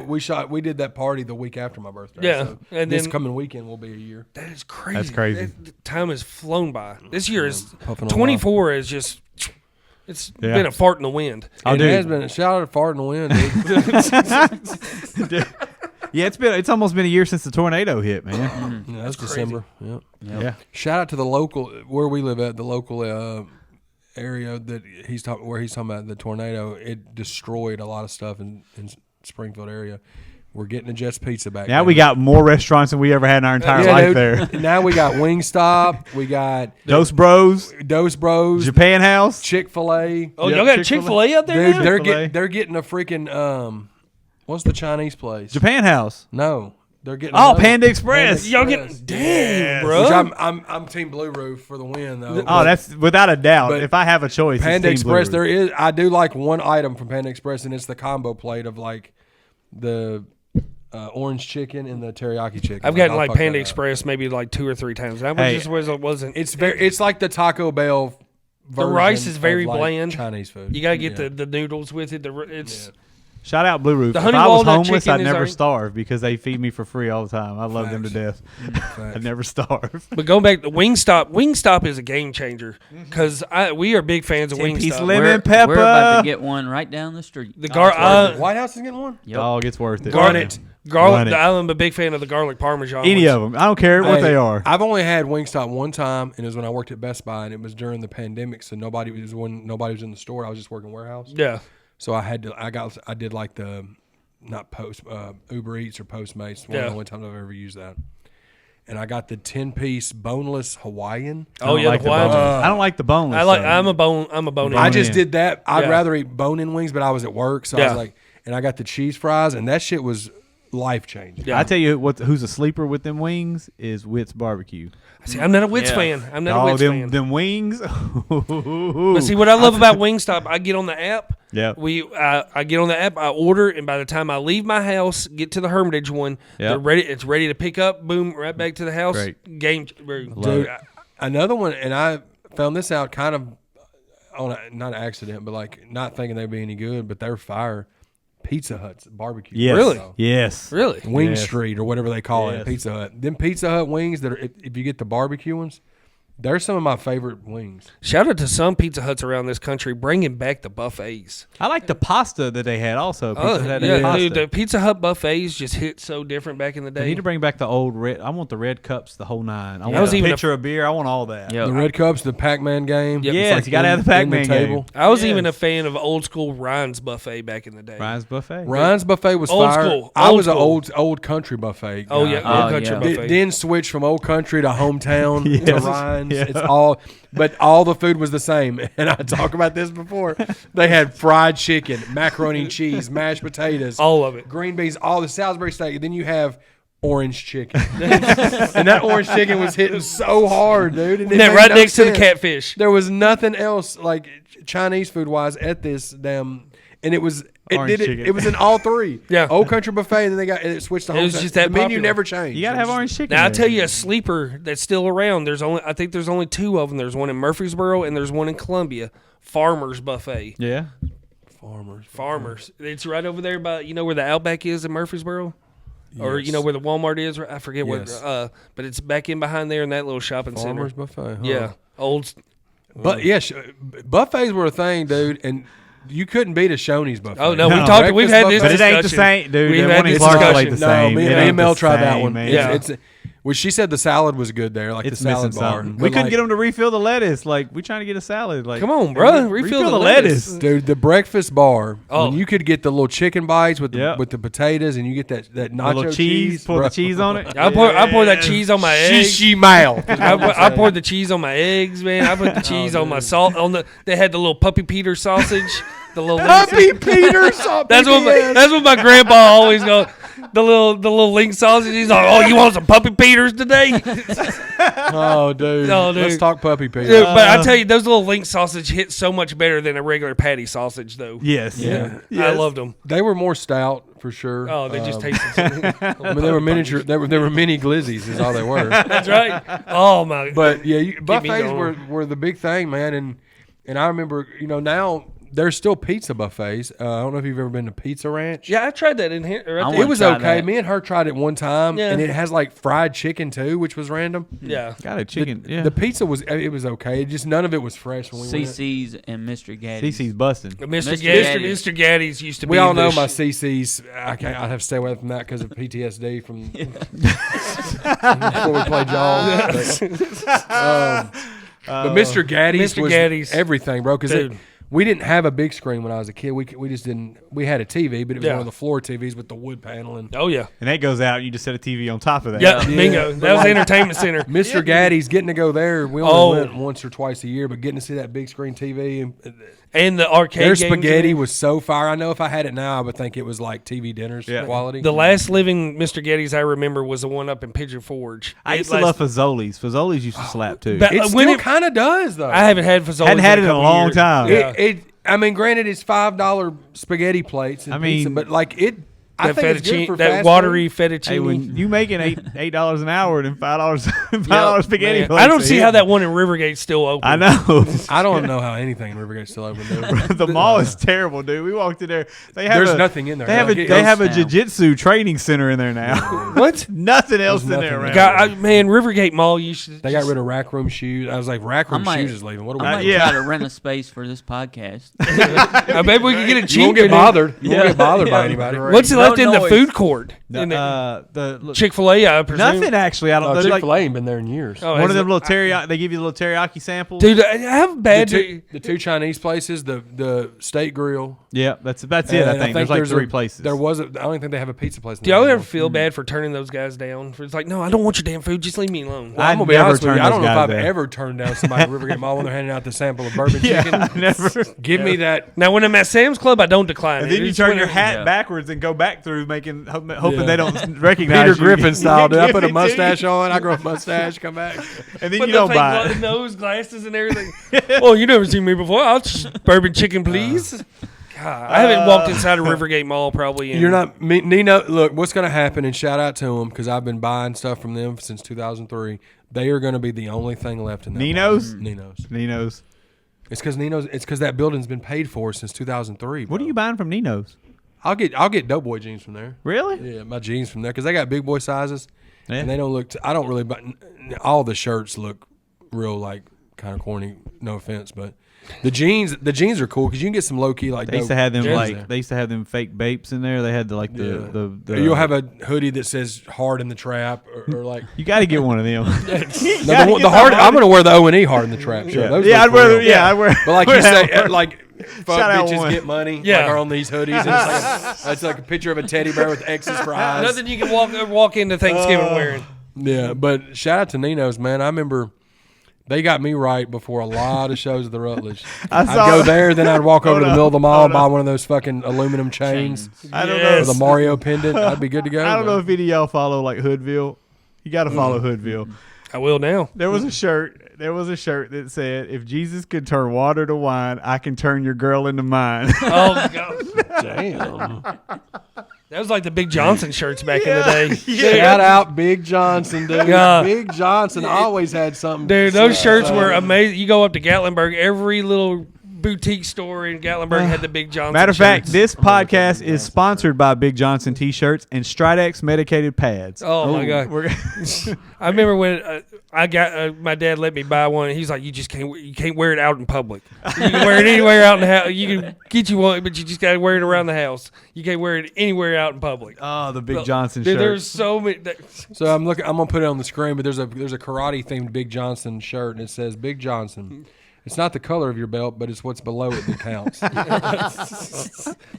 we did that party the week after my birthday. Yeah, so and this then- coming weekend will be a year. That is crazy. That's crazy. Time has flown by. This year is puffing 24 is just. It's Yeah. been a fart in the wind. Oh, It dude. has been a shout out to Fart in the Wind, dude. Yeah, it's almost been a year since the tornado hit, man. Yeah, that's December. Yep. Yeah. Shout out to the local where we live at, the local area that he's talking about the tornado. It destroyed a lot of stuff in Springfield area. We're getting the Jets Pizza back. Now we got more restaurants than we ever had in our entire life dude. there. Now we got Wingstop. We got Dos Bros, Dos Bros, Japan House. Chick-fil-A. Oh, Yeah, y'all got Chick-fil-A. Chick-fil-A out there Dude, now? they're getting a freaking what's the Chinese place? Japan House. No, they're getting Oh, another- Panda Express. Y'all getting dang, bro. Which I'm Team Blue Roof for the win though. Oh, that's without a doubt. but If I have a choice, Panda it's Team Express. Blue. There is I do like one item from Panda Express, and it's the combo plate of like the orange chicken and the teriyaki chicken. I've gotten I'll like fuck Panda that up. Express maybe like 2 or 3 times. That Hey, just wasn't. It's like the Taco Bell. The rice version is very of, like, bland. Chinese food. You gotta get Yeah. the noodles with it. It's Shout out Blue Roof. The If honey I was walnut homeless, chicken I'd is never already- starve because they feed me for free all the time. I love them to death. I'd never starve. But going back to Wingstop, Wingstop is a game changer because we are big fans of 10-piece Wingstop. lemon pepper. We're about to get one right down the street. The White House is getting one. Yep. Dog, it's worth it. garlic, Run it. I'm a big fan of the garlic parmesan. Any ones. of them. I don't care what Hey, they are. I've only had Wingstop one time, and it was when I worked at Best Buy, and it was during the pandemic, so nobody was in the store. I was just working warehouse, Yeah, so I did like the not post Uber Eats or Postmates. One of Yeah. the only times I've ever used that. And I got the 10-piece boneless Hawaiian. I don't yeah, like the Hawaiian. boneless. I don't like the boneless. though. I'm a bone I in. just in. did that. I'd Yeah. rather eat bone-in wings, but I was at work, so I Yeah. was like, and I got the cheese fries, and that shit was life changing. Yeah. I tell you who's a sleeper with them wings is Witt's Barbecue. See, I'm not a Wits Yeah. fan. I'm not a Oh, Wits them fan. them wings. But see, what I love about Wingstop, I get on the app. Yeah. I get on the app, I order, and by the time I leave my house, get to the Hermitage one, Yep. they're ready. It's ready to pick up. Boom, right back to the house. Great. Game, Dude, another one, and I found this out kind of on not an accident, but like not thinking they'd be any good, but they're fire. Pizza Hut's barbecue. Yes. Really? Yes. Really? Wing Yes. Street or whatever they call Yes. it, Pizza Hut. Them Pizza Hut wings that are, if you get the barbecue ones, they're some of my favorite wings. Shout out to some Pizza Huts around this country bringing back the buffets. I like the pasta that they had also. Pizza Hut had yeah, pasta. dude, the Pizza Hut buffets just hit so different back in the They day. need to bring back the old red. I want the red cups, the whole nine. I I want was a even a- pitcher of beer. I want all that. Yep. The Red Cups, the Pac-Man game. Yep. It's Yes, you gotta have the in Pac-Man game. I was Yes. even a fan of old school Ryan's buffet back in the day. Ryan's buffet. Ryan's buffet was Old fire. school, I old was school. an old country buffet. Oh guy. yeah, Oh, old country yeah. buffet. Then switch from old country to hometown to Yes. Ryan's. Yeah. It's all, but all the food was the same. And I talked about this before. They had fried chicken, macaroni and cheese, mashed potatoes, All of it. green beans, all the Salisbury steak. And then you have orange chicken, and that orange chicken was hitting so hard, dude. And it That made right no next to the sense. catfish. There was nothing else like Chinese food wise at this damn, and it was. It Orange did it. chicken. It was in all three. Yeah. Old Country Buffet, and then they got it switched to It was hometown. just that the menu popular. never changed. You gotta have orange chicken. Now I there. tell you a sleeper that's still around. I think there's only 2 of them. There's one in Murfreesboro and there's one in Columbia. Farmers Buffet. Yeah. Farmers. It's right over there by where the Outback is in Murfreesboro, or Yes. where the Walmart is. I forget Yes. what. But it's back in behind there in that little shopping Farmers center. Buffet. Huh? Yeah, old. But yes, buffets were a thing, dude, and you couldn't beat a Shoney's buffet. Oh no, No. we've had this But it discussion. ain't the same, dude. We've That had one in this Clarksville discussion. ain't the No, same. me It and ain't Mel the tried that same, one. man. Yeah. It's Which she said the salad was good there, like It's the salad missing bar. something. But We couldn't like, get them to refill the lettuce. Like we trying to get a salad. Like Come on, bro. Refill the lettuce. Dude, the breakfast bar. Oh. When you could get the little chicken bites with the Yep. with the potatoes, and you get that the nacho little cheese, pour bro. the cheese on it. I pour that cheese on my eggs. Shishi mouth. I poured the cheese on my eggs, man. I put the cheese on my salt. They had the little Puppy Peter sausage. The little Puppy Peter sauce. That's what my grandpa always goes. The little link sausage. He's like, "Oh, you want some Puppy Peters today?" Oh, dude. No, dude. Let's talk Puppy Peter. Dude, but I tell you, those little link sausage hit so much better than a regular patty sausage, though. Yes. Yeah. I Yes. loved them. They were more stout for sure. Oh, they just Um, tasted. I mean, they were miniature. They were mini glizzies, is all they were. That's right. Oh my. But yeah, me buffets going. were the big thing, man. And I remember, now there's still pizza buffets. I don't know if you've ever been to Pizza Ranch. Yeah, I tried that in here. I Right want- there. It was try okay. that. Me and her tried it one time, Yeah. and it has like fried chicken too, which was random. Yeah. Got a chicken. yeah. The pizza was okay. Just none of it was fresh when we went. CC's and Mr. Gaddy's. CC's busting. Mr. Gaddy's used to be. We all know the my sh- CC's. I have to stay away from that because of PTSD from before we played Jaws. But Mr. Gaddy's Mr. was Gaddy's. everything, bro. Because Dude. we didn't have a big screen when I was a kid. We just didn't. We had a TV, but it was Yeah. one of the floor TVs with the wood paneling. Oh yeah. And that goes out, and you just set a TV on top of that. Yeah. Bingo. That was the entertainment center. Mr. Gaddy's getting to go there. We Oh. only went once or twice a year, but getting to see that big screen TV and And the arcade. their games spaghetti in was so fire. I know if I had it now, I would think it was like TV dinners Yeah. quality. The last living Mr. Gaddy's I remember was the one up in Pigeon Forge. I used to love Fazoli's. Fazoli's used to slap too. But- it when still it- kind of does though. I haven't had Fazoli's. Hadn't had it in a couple long years. time. Yeah. I mean, granted, it's $5 spaghetti plates. And I mean, pizza, but like it, I That think it's good fettuccine, for that fast watery food. fettuccine. Hey, when you making $8 an hour and $5 spaghetti, Man, plates, I don't see how it- that one in Rivergate's still open. I know. I don't know how anything in Rivergate's still open. Dude. The mall is terrible, dude. We walked in there. They have There's a, nothing in there. They have Like, a it they have a goes down. jiu-jitsu training center in there now. What? Nothing else in nothing there, there. around. God, man, Rivergate Mall. You should. They got rid of rack room shoes. I was like, rack room I might- shoes is leaving. What are we I doing? might yeah. try to rent a space for this podcast. I bet we could get it cheap. You won't get bothered. You won't get bothered by Yeah. anybody. What's No left in the noise. food court? In the The Chick-fil-A, I presume. nothing actually. I don't. Oh, they're Chick-fil-A like ain't been there in years. Oh, one has of them it? little teriyaki. They give you little teriyaki samples. Dude, I have bad. The two Chinese places, the Steak Grill. Yeah, that's it. I and think there's like three places. There was. I don't think they have a pizza place. Do y'all ever feel bad for turning those guys down? For it's like, no, I don't want your damn food. Just leave me alone. Well, I'm I'd gonna be never honest with you. turn I don't those know if guys I've down. ever turned down somebody at Rivergate Mall when they're handing out the sample of bourbon Yeah, chicken. I never. Give me that. Now, when I'm at Sam's Club, I don't decline And it. then you It's turn when your it- hat Yeah. backwards and go back through, hoping Yeah. they don't recognize Peter you. Griffin style, dude. I put a Give it to mustache you. on. I grow a mustache. Come back. and then Put you the don't fake buy it. nose glasses and everything. Oh, you never seen me before. I'll bourbon chicken, please. God, I haven't walked inside a Rivergate Mall probably. In, You're not Nino. Look, what's going to happen? And shout out to them because I've been buying stuff from them since 2003. They are going to be the only thing left in that Nino's? mall. Nino's. Nino's. It's because Nino's. It's because that building's been paid for since 2003. What are bro. you buying from Nino's? I'll get Doughboy jeans from there. Really? Yeah, my jeans from there because they got big boy sizes, Yeah. and they don't look. I don't really. But all the shirts look real like kind of corny. No offense, but the jeans are cool because you can get some low key like. They used to have them jeans there. like they used to have them fake Bapes in there. They had the Or you'll have a hoodie that says "Hard in the Trap" or like. You got to get one of them. No, the hard. I'm gonna wear the O&E "Hard in the Trap" shirt. Those Yeah, look I'd wear. real. Yeah, I'd wear. But like you say, like fuck Shout out bitches one. get money. Yeah. like, are on these hoodies. And it's like a picture of a teddy bear with X's for eyes. nothing you can walk into Thanksgiving wearing. Yeah, but shout out to Nino's, man. I remember they got me right before a lot of shows at the Rutledge. I'd saw- go there, then I'd walk over to the middle of the mall, Hold buy on. one of those fucking aluminum chains I don't Yes. with a Mario pendant. I'd be good to go. know. I don't know man. if any of y'all follow like Hoodville. You got to follow Hoodville. I will now. There was a shirt. There was a shirt that said, "If Jesus could turn water to wine, I can turn your girl into mine." Oh God, Damn. that was like the Big Johnson shirts back in the day. Shout out Big Johnson, dude. Yeah. Big Johnson always had something. Dude, those shirts were amazing. You go up to Gatlinburg, every little boutique store in Gatlinburg had the Big Johnson. Matter of fact, shirts. this podcast is sponsored by Big Johnson T-shirts and Stridex medicated pads. Oh my God! We're- I remember when I got my dad let me buy one. And he's like, "You just can't wear it out in public. You can wear it anywhere out in the house. You can get you one, but you just got to wear it around the house. You can't wear it anywhere out in public." Oh, the Big Johnson Dude, shirt. there's so many. So I'm gonna put it on the screen, but there's a karate themed Big Johnson shirt, and it says Big Johnson. It's not the color of your belt, but it's what's below it that counts.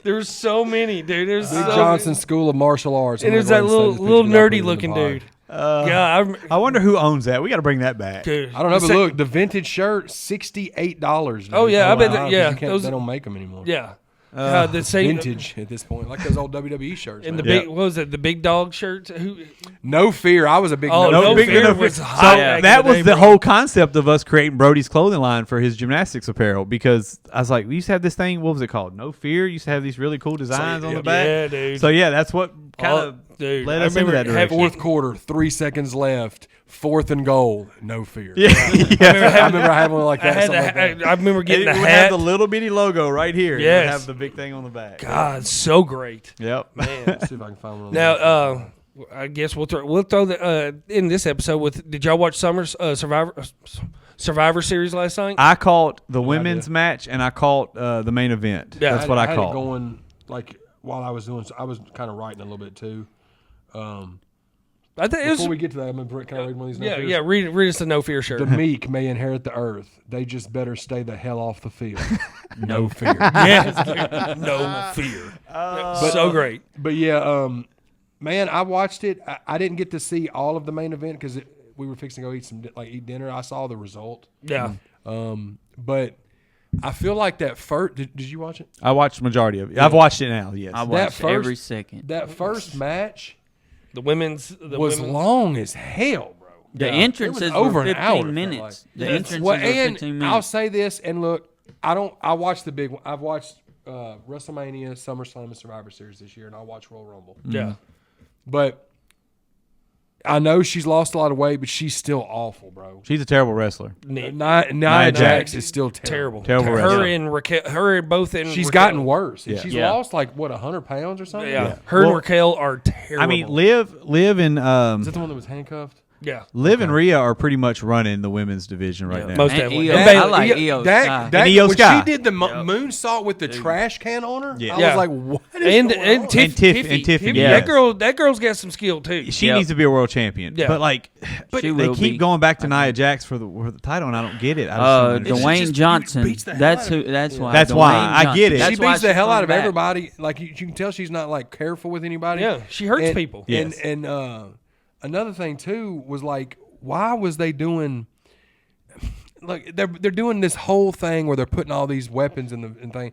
There's so many, dude. There's Big so Johnson School of Martial Arts. and I'm there's gonna that go ahead and little send this picture nerdy up looking into the dude. Yeah, I wonder who owns that. We got to bring that back. dude. I don't know, but The look, the vintage shirt, $68. Oh, yeah, I bet that- yeah, those- they don't make them anymore. Yeah. The same Vintage at this point, like those old WWE shirts. and man. the big what was it? The big dog shirts. Who? No Fear. I was a big Oh, No, No Fear. Fear fan. was So hot back in that the was day, the bro. whole concept of us creating Brody's clothing line for his gymnastics apparel, because I was like, we used to have this thing. What was it called? No Fear. Used to have these really cool designs on the back. Yeah, dude. So yeah, that's what kind of dude, led I us into remember that direction. Fourth quarter, 3 seconds left. 4th and goal. No Fear. Yeah, I remember having one like I that. had something like that. I remember And getting it the would hat. have the little bitty logo right here. It Yes. would have the big thing on the back. God, so great, Yep. man. Let's see if I can find one. Now, I guess we'll throw the in this episode with. Did y'all watch Survivor Series last night? I caught the women's match and I caught the main event. Yeah. That's what I had caught. it going like while I was doing. So I was kind of writing a little bit too. I think it was. Before we get to that, I'm gonna kind of read one of these. Yeah, notes yeah. here. Read us the No Fear shirt. The meek may inherit the earth. They just better stay the hell off the field. No fear. Yes, dude. No fear. So great. But yeah, man, I watched it. I didn't get to see all of the main event because we were fixing to go eat dinner. I saw the result. Yeah. But I feel like that first. Did you watch it? I watched the majority of it. I've watched it now, yes. I That watched first- every second. That first match The women's was long as hell, bro. The Yeah. entrances It was over were an 15 hour, it felt minutes. like. The Yes. entrances Well, were and 15 I'll minutes. say this, and look, I watched the big one. I've watched WrestleMania, SummerSlam, and Survivor Series this year, and I watched Royal Rumble. Yeah. But I know she's lost a lot of weight, but she's still awful, bro. She's a terrible wrestler. Nia Jax is still Terrible. Terrible Her wrestler. and Raquel. Her and both in. She's Raquel. gotten worse. And Yeah. she's Yeah. lost like what 100 pounds or something. Yeah. Yeah. Her and Well, Raquel are terrible. I mean, Liv and Is that the one that was handcuffed? Yeah. Liv and Rhea are pretty much running the women's division right now. Most And definitely. Io, And I Bayley- like Yeah, Io that, Sky. that, And Io when Sky. she did the moonsault with the trash can on her, Yeah. I Yeah. was like, "What is and going and on?" Tiff, And Tiff- Tiffy, and Tiffany, Tiffy, yes. that girl's got some skill too. She Yep. needs to be a world champion. Yeah. But like, She they will keep be. going back to Nia Jax for the title, and I don't get it. I just don't understand. Dwayne just Johnson. beats the hell That's out of who. That's why. That's Dwayne why. I Johnson. get it. That's She why beats the hell out of come back. everybody. Like you can tell she's not like careful with anybody. Yeah, she hurts And- people. Yes. And another thing too was like, why was they doing? Like they're doing this whole thing where they're putting all these weapons in the thing,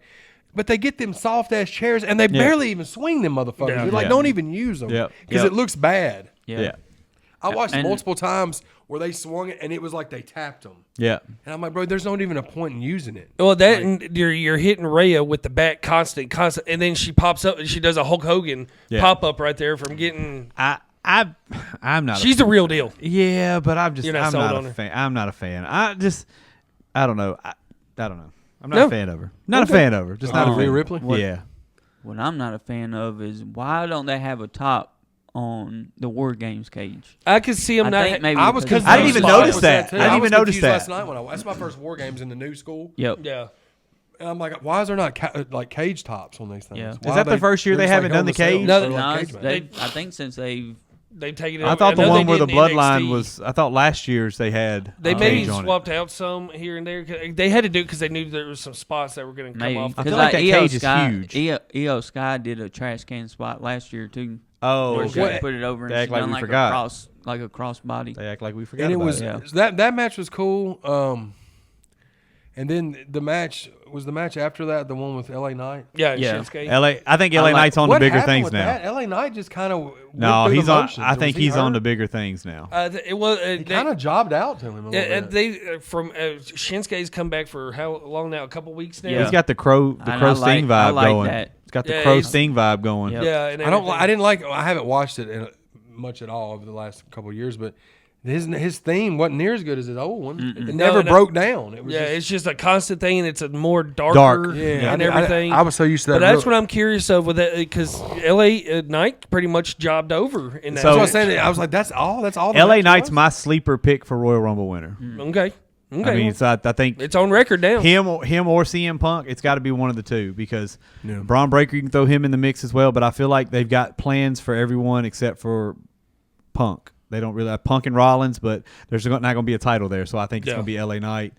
but they get them soft ass chairs and they barely even swing them motherfuckers. Yeah. They're like, Yeah. don't even use them Yep. because Yep. it looks bad. Yeah. I watched And- multiple times where they swung it and it was like they tapped them, Yeah. and I'm like, bro, there's not even a point in using it. Well, that and you're hitting Rhea with the back constant, and then she pops up and she does a Hulk Hogan Yeah. pop up right there from getting. I'm not. She's the real deal. Yeah, but I'm You're not I'm sold not on a her? fan. I'm not a fan. I don't know. I don't know. I'm not No. a fan of her. Not a fan of her. Just not a Rhea fan. Ripley? Yeah. What I'm not a fan of is why don't they have a top on the War Games cage? I could see him I not. think maybe I was because I didn't even confused. notice that. too. I didn't even was notice confused that. last night when that's my first war games in the new school. Yep. Yeah. And I'm like, why is there not like cage tops on these things? Yeah. Why Is that are the first year they're they just, haven't done on the cells? cage? No, They're No, like it's- cage they, matches. I think since they've They've taken it. I thought the know one they where the did in bloodline NXT. was. I thought last year's they had. They a maybe cage on it. swapped out some here and there. 'Cause they had to do it because they knew there was some spots that were going to come maybe off. I because feel like that Io cage is Sky, huge. Io Sky did a trash can spot last year too. Oh, Where she okay. put it over and They act she like done we like forgot. a cross, like a cross body. They act like we forgot And it about was Yeah. that match was cool. And then the match was the match after that, the one with LA Knight. Yeah, Yeah. Shinsuke. LA. I think LA like- Knight's on What to bigger happened things with now. that? LA Knight just kind of No, he's on. I I think he's on to bigger things now. It was. He kind of jobbed out to him a little bit. They from Shinsuke's come back for how long now? A couple weeks now. Yeah. He's got the crow And I sting like- I vibe like going. that. It's got the Yeah, crow he's- sting vibe going. Yep. Yeah, and I don't. everything. I didn't like. I haven't watched it much at all over the last couple of years, but his theme wasn't near as good as his old one. It No, never no. broke down. It was Yeah, just, it's just a constant thing, and it's a more darker Dark. yeah, and everything. I was so used to that. but that's what I'm curious of with that, because LA Knight pretty much jobbed over in that. So- That's what I match. was saying. I was like, that's all. That's all. The LA match Knight's was? my sleeper pick for Royal Rumble winner. Okay. I mean, so I think It's on record now. him or CM Punk, it's got to be one of the two because Yeah. Braun Breaker, you can throw him in the mix as well. But I feel like they've got plans for everyone except for Punk. They don't really have Punk and Rollins, but there's not going to be a title there. So I think it's Yeah. going to be LA Knight.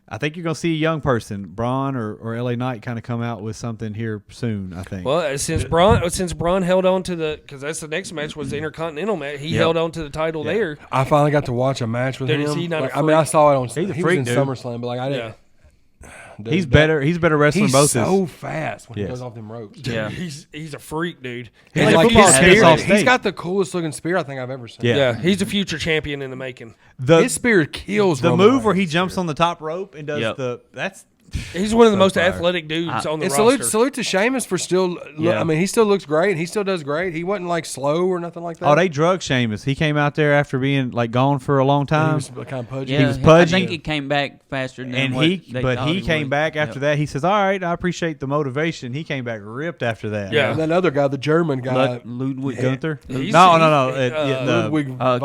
I think you're going to see a young person, Braun or LA Knight, kind of come out with something here soon. I think. Well, since Braun held on to because that's the next match was the Intercontinental match. He held on to the title there. I finally got to watch a match with Dude, him. is he not a Like, I mean, I freak? saw it on. He's a he freak, was in dude. SummerSlam, but like I didn't. Yeah. Dude, He's better. He's better wrestling He's both. so fast when Yes. he goes off them ropes. Yeah. He's a freak, dude. He's Like like football his spear spear. off He's stage. got the coolest looking spear I think I've ever seen. Yeah. Yeah, he's a future champion in the making. His spear kills. The Roman move where he Reigns' jumps spear. on the top rope and does Yep. that's He's one of the So most fire. athletic dudes on the And roster. salute to Sheamus for still. Yeah. I mean, he still looks great. He still does great. He wasn't like slow or nothing like that. oh they drug Sheamus. He came out there after being like gone for a long And time. he was kind of pudgy. Yeah, was I pudgy. think he came back faster than And what he they but thought he came would. back after Yep. that. He says, "All right, I appreciate the motivation." He came back ripped after that. Yeah. And that other guy, the German guy, Ludwig Gunther. He's- No. Ludwig von-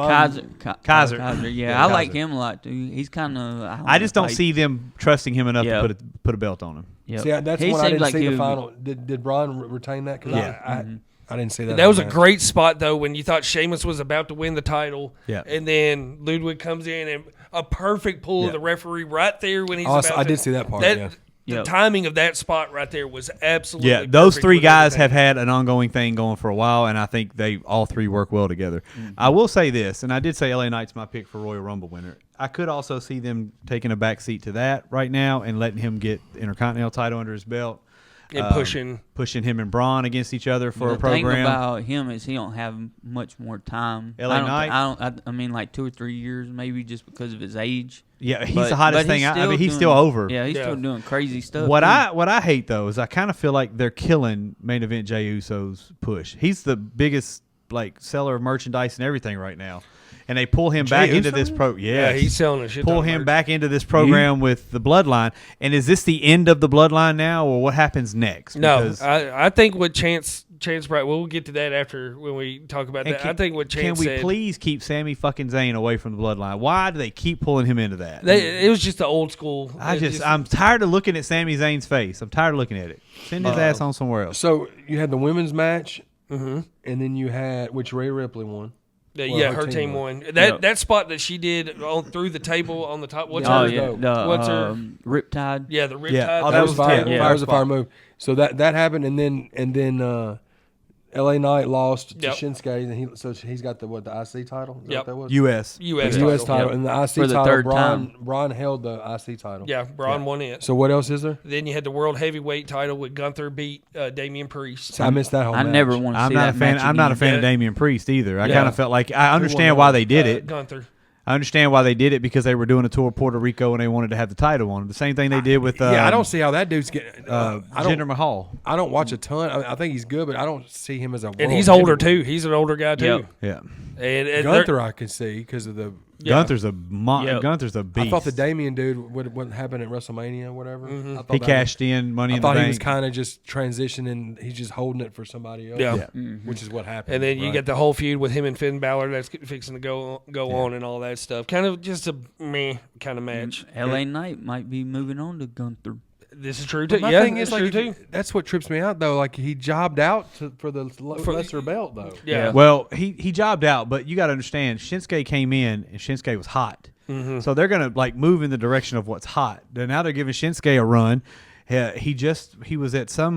Kaiser. Yeah, Yeah, I like Kaiser. him a lot too. He's kind of. I just don't see them trusting him enough Yeah. to put a belt on him. Yep. See, that's He when I seemed didn't like see he the would- final. Did Braun retain that? Because Yeah. I didn't see that. That was on a that. great spot though when you thought Sheamus was about to win the title, Yeah. and then Ludwig comes in and a perfect pull of Yeah. the referee right there when he's Oh, about I to. did see that part, yeah. The Yep. timing of that spot right there was absolutely. Yeah, those perfect three with guys everything. have had an ongoing thing going for a while, and I think they all three work well together. I will say this, and I did say LA Knight's my pick for Royal Rumble winner. I could also see them taking a back seat to that right now and letting him get the Intercontinental title under his belt. and pushing him and Braun against each other for the a program. thing about him is he don't have much more time. LA Knight? I mean, like 2 or 3 years, maybe just because of his age. Yeah, he's But- the hottest but thing. I mean, he's doing- still over. Yeah, he's Yeah. still doing crazy stuff. What too. I hate though is I kind of feel like they're killing main event Jey Uso's push. He's the biggest like seller of merchandise and everything right now, and they pull him back into Uso? this pro. yeah, Yes. he's selling a shit. Pull ton of him merch. back into this program with the bloodline. And is this the end of the bloodline now, or what happens next? No, Because- I think what Chance Bright. We'll get to that after when we talk about and that. I think what Chance can we said. please keep Sami fucking Zayn away from the bloodline? Why do they keep pulling him into that? It was just the old school. I'm tired of looking at Sami Zayn's face. I'm tired of looking at it. Send his ass on somewhere else. So you had the women's match, and then you had which Rhea Ripley won. Yeah, her her team team won. won. That spot that she did on through the table on the top. What's Oh her? yeah, dope. What's her- Riptide. Yeah, the riptide. Yeah. Oh, That was fire. yeah. That was a fire move. So that happened, and then LA Knight lost to Yep. Shinsuke, and he's got the IC title. Is that Yep. what that was? U.S. U.S. The U.S. title, Yep. and the IC For the title. third Braun held the IC title. Yeah, Braun won it. So what else is there? Then you had the world heavyweight title with Gunther beat Damian Priest. I missed that whole I match. never want to I'm see not a that fan. match I'm not a fan Yeah. of Damian Priest either. I Yeah. kind of felt like I understand why they did it. Gunther. I understand why they did it because they were doing a tour of Puerto Rico and they wanted to have the title on him. The same thing they did with I don't see how that dude's getting. Jinder Mahal. I don't watch a ton. I think he's good, but I don't see him as a. And world he's older heavyweight. too. He's an older guy too. Yep. Yeah, And Gunther, I could see because of the. Yeah. Gunther's a Yep. Gunther's a beast. I thought the Damien dude what happened at WrestleMania or whatever. Mm-hmm. I thought he that cashed in Money I in the thought he Bank. was kind of just transitioning. He's just holding it for somebody else. Yeah. Which is what happened. And then you right? get the whole feud with him and Finn Balor that's fixing to go on and all that stuff. Kind of just a meh kind of match. LA Knight might be moving on to Gunther. This is true too. My Yeah, thing that's is true like too. that's what trips me out though. Like he jobbed out for the lesser belt though. Yeah. Well, he jobbed out, but you got to understand, Shinsuke came in and Shinsuke was hot. Mm-hmm. So they're gonna like move in the direction of what's hot. Now they're giving Shinsuke a run. He was at some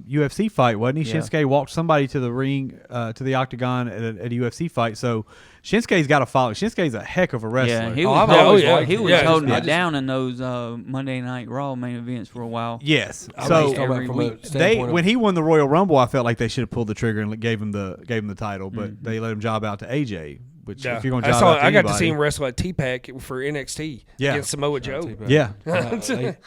UFC fight, wasn't he? Yeah. Shinsuke walked somebody to the ring, to the octagon at a UFC fight. So Shinsuke's got to follow. Shinsuke's a heck of a wrestler. Yeah, he Oh, was, I've always liked he him. was Yeah, holding I it just- down in those Monday Night Raw main events for a while. Yes. I was So just talking about every from week. a standpoint of- when he won the Royal Rumble, I felt like they should have pulled the trigger and gave him the title, but they let him job out to AJ. Which Yeah. if you're going to I job saw. out to I got to anybody- see him wrestle at T-Pack for NXT Yeah. against Samoa Joe. Yeah.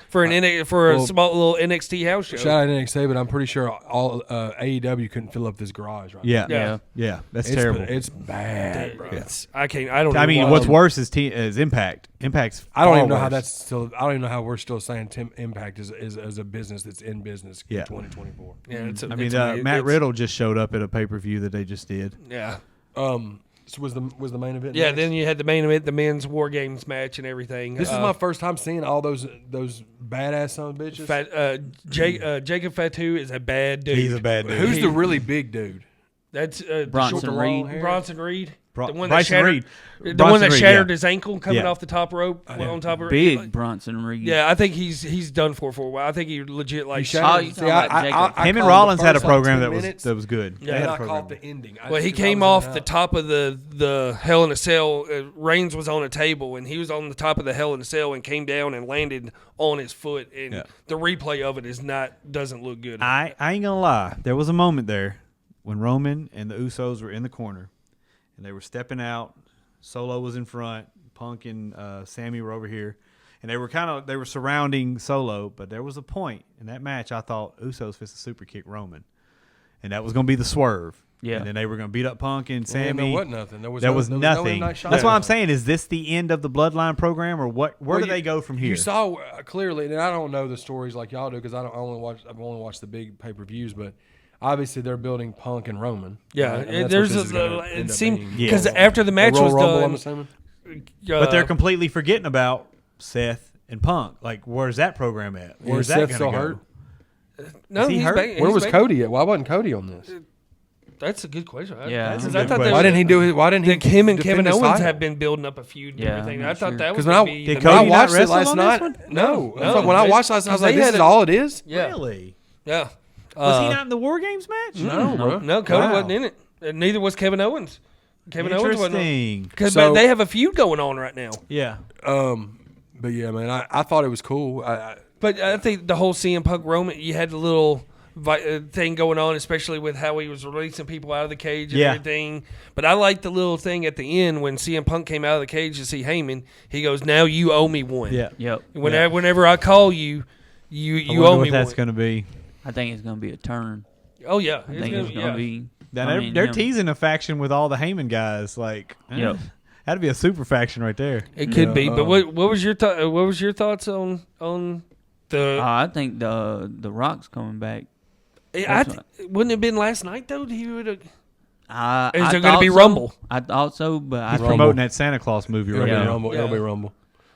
For a Well, small little NXT house show. Shout out to NXT, but I'm pretty sure all AEW couldn't fill up this garage right Yeah. Yeah. Yeah. That's now. terrible. It's bad, bro. I can't. I don't. I mean, even what's watch worse is Impact. Impact's I don't far even know how worse. that's still. I don't even know how we're still saying Impact is a business that's in business Yeah. in 2024. Yeah, it's I mean, Matt Riddle just showed up at a pay-per-view that they just did. Yeah. So was the main event? Yeah, next? then you had the main event, the men's War Games match, and everything. This is my first time seeing all those badass son of bitches. Jacob Fatu is a bad dude. He's a bad dude. Who's the really big dude? That's Bronson the short- Reed. hair? Bronson Reed. Bro- The one Bryson that Reed. shattered, the Bronson one that Reed, shattered yeah. his ankle coming Yeah. off the top rope on top of Big Bronson Reed. Yeah, I think he's done for a while. I think he legit like. shattered- you talking about Jacob. Him and called Rollins the had a first, like, program 10 that minutes, was good. Yeah. They had and a I program. called the ending. Well, he came off the top of the Hell in a Cell. Reigns was on a table, and he was on the top of the Hell in a Cell and came down and landed on his foot. And Yeah. the replay of it doesn't look good. I ain't gonna lie. There was a moment there when Roman and the Usos were in the corner, and they were stepping out. Solo was in front. Punk and Sammy were over here, and they were surrounding Solo. But there was a point in that match I thought Usos fist a super kick Roman, and that was gonna be the swerve. Yeah. And then they were gonna beat up Punk and Sammy. There wasn't nothing. There was nothing. no night shot. That's why I'm saying, is this the end of the Bloodline program, or what? Where do they go from here? You saw clearly, and I don't know the stories like y'all do because I've only watched the big pay per views, but obviously they're building Punk and Roman. Yeah, right? And that's there's what this is gonna it end up seemed being. because Yeah. after the match Royal was Rumble, I'm done, assuming. But they're completely forgetting about Seth and Punk. Like, where's that program at? Where's that Seth going to still go? hurt? no, Is he he's hurt? back- Where he's was back. Cody at? Why wasn't Cody on this? That's a good question. Yeah, Because that's I a good thought question. Why didn't he do it? Why didn't he? Like him and defend Kevin his Owens title? have been building up a feud and Yeah, everything. I'm I not thought sure. that was Because when going I to be Did the Cody when I main- not watched it wrestle last on this night, one? no. No, When I they- watched last night, I was 'cause like, they "This had is a- all it is." Yeah, Really? yeah. Was he not in the War Games match? No, bro. No, Cody Wow. wasn't in it. And neither was Kevin Owens. Kevin Owens wasn't. Interesting. Because So- they have a feud going on right now. Yeah. But yeah, man, I thought it was cool. But I think the whole CM Punk Roman, you had the little thing going on, especially with how he was releasing people out of the cage and Yeah. everything. But I liked the little thing at the end when CM Punk came out of the cage to see Heyman. He goes, "Now you owe me one." Yeah. Yep. Whenever I call you, you I wonder owe me what that's one. going to be. I think it's going to be a turn. Oh yeah, I think it's going to be. Now, I mean, they're him. teasing a faction with all the Heyman guys. Like, Yep. that'd be a super faction right there. It could Yeah, be. But what was your what was your thoughts on the? I think the Rock's coming back. Wouldn't it have been last night though? He would have. Is I there gonna thought be so. Rumble? I thought so, but I He's think promoting that Santa Claus movie right It'll be now. Rumble. Yeah. It'll be Rumble.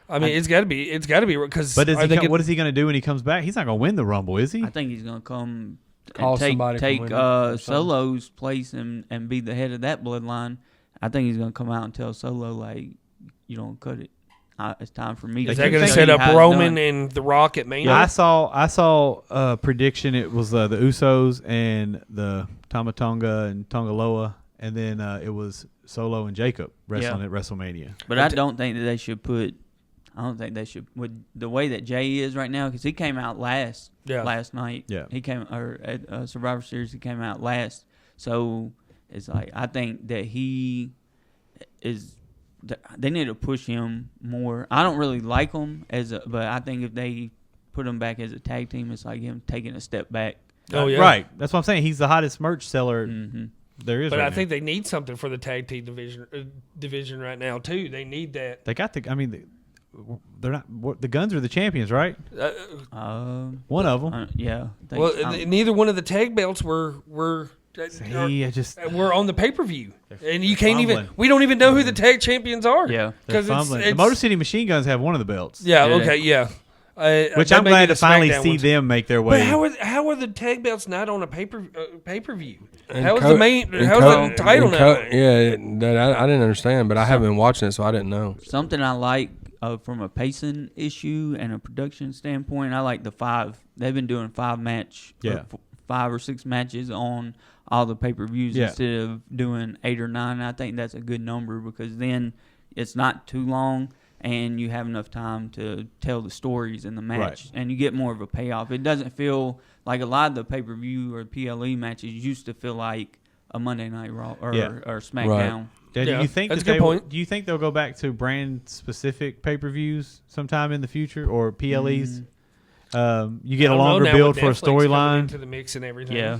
I mean, it's got to be. It's got to be because. But what is he going to do when he comes back? He's not going to win the Rumble, is he? I think he's gonna come Call and somebody from take winning or something. Solo's place and be the head of that bloodline. I think he's gonna come out and tell Solo like, you don't cut it. It's time for me. Is They that keep going to saying set up how it's Roman done. and The Rock at Mania? I saw a prediction. It was the Usos and the Tamatonga and Tongaloa, and then it was Solo and Jacob wrestling Yeah. at WrestleMania. But I don't think that they should put. I don't think they should with the way that Jay is right now because he came out last night. Yeah. He came at Survivor Series. He came out last. So it's like I think that he is. They need to push him more. I don't really like him but I think if they put him back as a tag team, it's like him taking a step back. Oh yeah, Right. That's what I'm saying. He's the hottest merch seller Mm-hmm. there is. But right I now. think they need something for the tag team division right now too. They need that. they got the. I mean, they're not. The Guns are the champions, right? One of them. Yeah. I think- Well, neither one of the tag belts were See, I just. we're on the pay per view, and you can't fumbling. even. We don't even know who the tag champions are. Yeah. They're because fumbling. it's The Motor City Machine Guns have one of the belts. Yeah. Yeah. Okay. Yeah. Which that I'm may be glad the to finally SmackDown see ones. them make their But way. how are the tag belts not on a pay per view? And How is Co- the main? and How's Co- the title and now? Co- yeah, that I didn't understand, but I haven't been watching it, so I didn't know. Something I like from a pacing issue and a production standpoint, I like the 5. They've been doing 5 or 6 matches on all the pay-per-views Yeah. instead of doing 8 or 9. I think that's a good number because then it's not too long and you have enough time to tell the stories in the match Right. and you get more of a payoff. It doesn't feel like a lot of the pay-per-view or PLE matches used to feel like a Monday Night Raw or SmackDown. Do Yeah, you think that's that a good point. Do you think they'll go back to brand specific pay-per-views sometime in the future or PLEs? You get a longer build for a storyline. into the mix and everything. Yeah.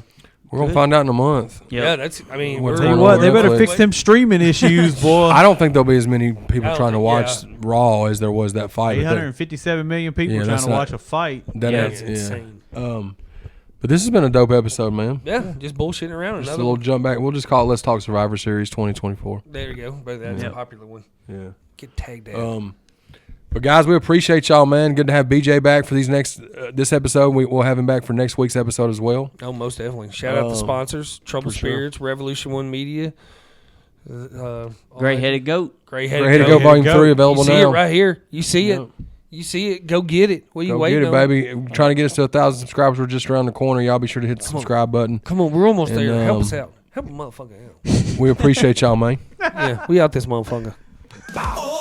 We're gonna find out in a month. Yeah, that's. I mean, What's we're- going Tell you on what, they real better quick. fix them streaming issues, boy. I don't think there'll be as many people I trying to don't watch think- Raw as there was that fight. But 857 million people Yeah, trying that's to not- watch a fight. that Yeah, ain't- it's insane. But this has been a dope episode, man. Yeah, just bullshitting around. Just a Another little one. jump back. We'll just call it Let's Talk Survivor Series 2024. There you go. But that's Yeah. a popular one. Yeah. Get tagged out. But guys, we appreciate y'all, man. Good to have BJ back for these next this episode. We'll have him back for next week's episode as well. Oh, most definitely. Shout out the sponsors: Trouble for sure. Spirits, Revolution One Media, Gray headed goat. Gray Ready to Headed go, Goat. Volume Go. 3 You available see now. it right here. You see Yeah. it. You see it. Go get it. What are you Go waiting get it, on? baby. We're trying to get us to 1,000 subscribers. We're just around the corner. Y'all be sure to hit the subscribe button. Come on, we're almost And, there. Help us out. Help a motherfucker out. We appreciate y'all, man. Yeah, we out this motherfucker. Oh,